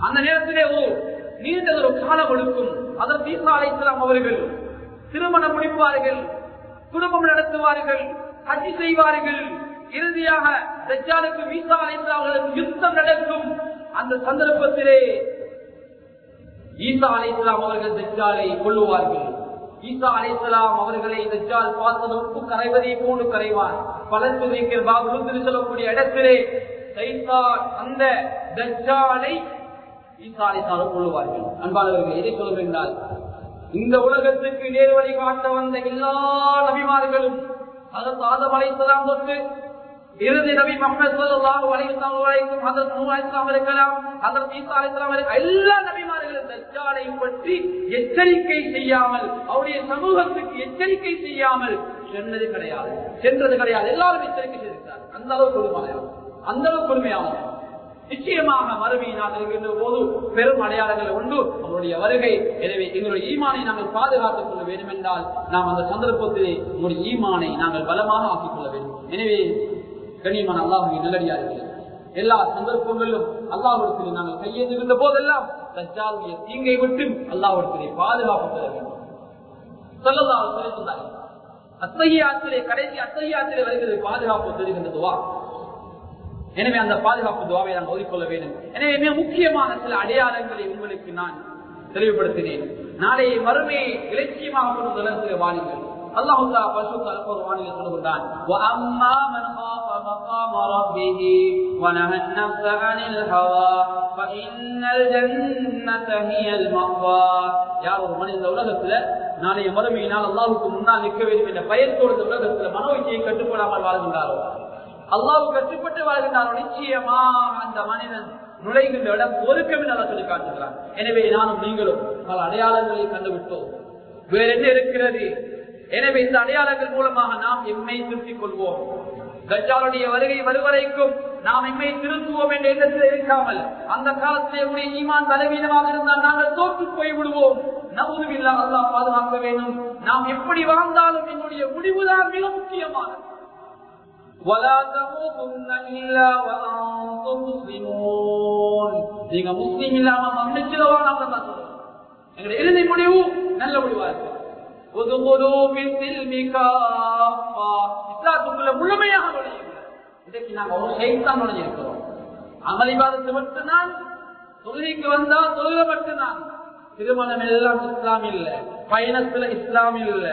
அந்த நேரத்திலே நீண்ட ஒரு காலம் எடுக்கும். அதற்கு ஈசா அலைஹிஸ்ஸலாம் அவர்கள் திருமணம் முடிப்பார்கள், குடும்பம் நடத்துவார்கள், ஹஜ் செய்வார்கள். இறுதியாக தஜ்ஜாலுக்கு ஈசா அலைஹிஸ்ஸலாம் அவர்களுக்கு யுத்தம் நடக்கும். அந்த சந்தர்ப்பத்திலே ஈசா அலைஹிஸ்ஸலாம் அவர்கள் தஜ்ஜாலை கொல்லுவார்கள். ஈசா அலைஹிஸ்ஸலாம் அவர்களை தஜ்ஜால் பார்த்தது உப்பு கரைவதை போன்று கரைவான். பலத்துதிக்கில் பாபு சொல்லக்கூடிய இடத்திலே சைத்தான் அந்த தஜ்ஜாலை ஈசா அலைஹிஸ்ஸலாம் கொள்ளுவார்கள். அன்பானவர்களே, எதை சொல்கிறால் இந்த உலகத்துக்கு நேர் வழி காட்ட வந்த எல்லா நபிமார்களும் ஹஜ்ரத் ஆதம் அலைஹிஸ்ஸலாம் தொட்டு இறுதி நபி முஹம்மது ஸல்லல்லாஹு அலைஹி வஸல்லம் வரைக்கும் ஹஜ்ரத் நூஹ் அலைஹிஸ்ஸலாம் இருக்கலாம், ஹஜ்ரத் ஈசா அலைஹிஸ்ஸலாம் வரைக்கும் எல்லா நபிமார்களும் தஜ்ஜாலை பற்றி எச்சரிக்கை செய்யாமல், அவருடைய சமூகத்துக்கு எச்சரிக்கை செய்யாமல் சென்றது கிடையாது. எல்லாரும் எச்சரிக்கை செய்திருக்கிறார்கள். அந்த அளவு கொடுமையானவர், அந்த அளவு கொடுமையானவர். நிச்சயமாக மறுமையினால் இருக்கின்ற போது பெரும் அடையாளங்கள் உண்டு அவருடைய வருகை. எனவே எங்களுடைய ஈமானை நாங்கள் பாதுகாத்துக் கொள்ள வேண்டும் என்றால் நாம் அந்த சந்தர்ப்பத்திலே உங்களுடைய ஈமானை நாங்கள் பலமாக ஆக்கிக் கொள்ள வேண்டும். எனவே கண்ணியமான அல்லாஹ்வின் நல்லடியார்களே, எல்லா சந்தர்ப்பங்களிலும் அல்லாஹ்விடத்திலே நாங்கள் கையேந்துகின்ற போதெல்லாம் தஜ்ஜாலுடைய தீங்கை விட்டு அல்லாஹ்விடத்திலே பாதுகாப்பு பெற வேண்டும். ஸல்லல்லாஹு அலைஹி வஸல்லம் அத்தஹியாத்திலே கடைசி அத்தஹியாத்திலே வருகிறது பாதுகாப்பு தருகின்ற துஆ. எனவே அந்த பாதுகாப்பு துஆவை நான் ஓதிக்கொள்ள வேண்டும். எனவே மிக முக்கியமான சில அடையாளங்களை உங்களுக்கு நான் தெளிவுபடுத்தினேன். நாளைய மறுமையை இலட்சியமாக கொண்டு வாழுங்கள். அல்லாஹ் தஆலா பரிசுத்த அல் குர்ஆனில் சொல்கிறான், வஅம்மா மன் காஃப மகாம ரப்பிஹி வனஹா அன்-நஃஸ அனில் ஹவா ஃபஇன்னல் ஜன்னத ஹியல் மஅவா. யார் ஒரு மனிதன் இந்த உலகத்துல நாளைய மறுமையினால் அல்லாஹ்வுக்கு முன்னால் நிற்க வேண்டும் என்ற பயத்தோடு இந்த உலகத்துல மனோவிச்சையை கட்டுப்படாமல் வாழ்கின்றாரோ, அல்லாஹ்வுக்கு கட்டுப்பட்டு வாழ்கின்றாரோ, நிச்சயமாக அந்த மனிதன் நுழைகின்ற இடம் ஒருக்கம் என்று அல்லாஹ் சொல்லி காட்டுகிறார். எனவே நானும் நீங்களும் பல அடையாளங்களை கண்டுவிட்டோம். வேற என்ன இருக்கிறது? எனவே இந்த அடையாளங்கள் மூலமாக நாம் எம்மை திருத்திக் கொள்வோம். தஜ்ஜாலுடைய வருகை வருவரைக்கும் நாம் எம்மை திருத்துவோம் என்ற எண்ணத்தில் இருக்காமல், அந்த காலத்திலே உடைய ஈமான் பலவீனமாக இருந்தால் நாங்கள் தோற்று போய் விடுவோம். நவுதுபில்லாஹ், அல்லாஹ் பாதுகாக்க வேண்டும். நாம் எப்படி வாழ்ந்தாலும் என்னுடைய முடிவுதான் மிக முக்கியமானது. وَلَا تَمُوتُنَّ إِلَّا وَأَنْتُمْ مُسْلِمُونَ. நீங்க முஸ்லிம் இல்லாம மரணிச்சிடவா நாம் தான் சொல்றோம். எங்களுடைய இறுதி முடிவு நல்ல முடிவா இருக்கு. இஸ்லாத்துக்குள்ள முழுமையாக நுழையுங்கள். இன்றைக்கு நாங்கள் ஒரு ஷைத்தான் நுழைஞ்சிருக்கிறோம். அமல் இபாதத்து மட்டும்தான், தொழுகைக்கு வந்தா தொழுகை மட்டும்தான், திருமணம் எல்லாம் இஸ்லாம் இல்ல, பயணத்துல இஸ்லாம் இல்ல,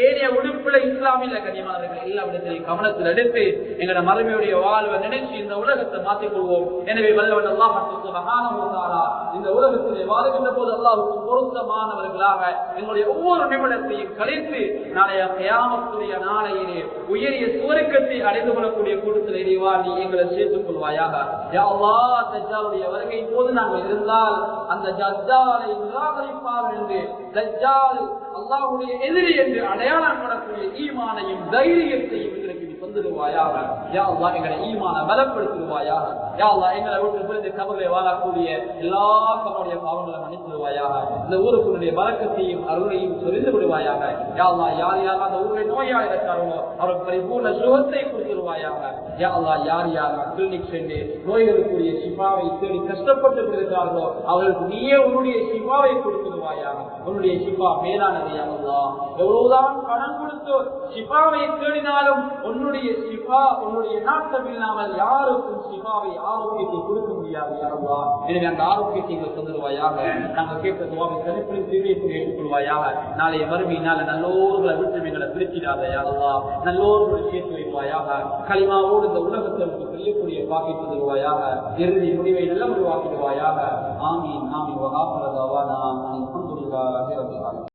ஏரிய உடுப்புல இஸ்லாம் இல்ல. கனிமானவர்கள் எல்லா விடத்திலையும் கவனத்தில் எடுத்து எங்களோட மறுமையுடைய வாழ்வை நினைச்சு இந்த உலகத்தை மாற்றிக் கொள்வோம். எனவே வல்லவன் அல்லாஹ் சுப்ஹானஹு வ தஆலா இந்த உலகத்திலே வாழ்கின்ற போது அல்லாஹ்வுக்கு பொருத்தமானவர்களாக எங்களுடைய ஒவ்வொரு நிமிடத்தையும் கழித்து நாளைய கியாமத்துடைய நாளையிலே உயரிய சுவர்க்கத்தை அடைந்து கொள்ளக்கூடிய கூட்டத்தில் இறைவா நீ எங்களை சேர்த்துக் கொள்வாயாக. யா அல்லாஹ், தஜ்ஜாலுடைய வருகை போது நாங்கள் இருந்தால் அந்த தஜ்ஜாலை நிராகரிப்பார் என்று, தஜ்ஜால் அல்லாஹ்வுடைய எதிரி என்று அடையாளம் படக்கூடிய ஈமானையும் தைரியத்தையும் எங்களுக்கு தந்துடுவாயாக. யா அல்லாஹ், எங்களை ஈமான பலப்படுத்திடுவாயாக. யா அல்லாஹ், எங்களை விட்டு பிரிந்து கபரிலே வாழக்கூடிய எல்லா கபருடைய பாவங்களை மன்னித்துடுவாயாக. இந்த ஊருக்குடைய பரக்கத்தையும் அருளையும் சொரிந்து விடுவாயாக. யா அல்லாஹ், யார் யார் அந்த ஊரில் நோயாளி இருக்கார்களோ அவருக்கு பரிபூர்ண சுகத்தை கொடுத்துடுவாயாக. யா அல்லாஹ், யார் யார் கிளினிக் சென்று நோய்களுக்குரிய சிஃபாவை தேடி கஷ்டப்பட்டு இருக்கிறார்களோ அவர்களுக்கு நீயே உன்னுடைய சிஃபாவை கொடுத்துடுவாயாக. உன்னுடைய சிஃபா மேலானது. யா அல்லாஹ், எவ்வளவுதான் பணம் கொடுத்து சிஃபாவை தேடினாலும் உன்னுடைய சிஃபா, உன்னுடைய நாட்டம் இல்லாமல் யாருக்கும் சிஃபாவை ஆரோக்கியத்தை கொடுக்க முடியாது. யா அல்லாஹ், எனவே அந்த ஆரோக்கியத்தை தந்துடுவாயாக. நாங்கள் கேட்ட துஆவை கருத்தில் தீர்வைக்குள் ஏற்றுக்கொள்வாயாக. நாளைய மறுமையினால நல்லோர்களை விட்டு எங்களை பிரிச்சிடாத. யா அல்லாஹ், நல்லோர்களை சேர்த்து வைப்பாயாக. களிமாவோடு இந்த உலகத்திற்கு செய்யக்கூடிய பாக்கிட்டு தருவாயாக. இறுதி முடிவை நல்ல முடிவாக்கிடுவாயாக. ஆமீன் ஆமீன். வஆஃபிரு தஅவானா அல்ஹம்துலில்லாஹி ரப்பில் ஆலமீன்.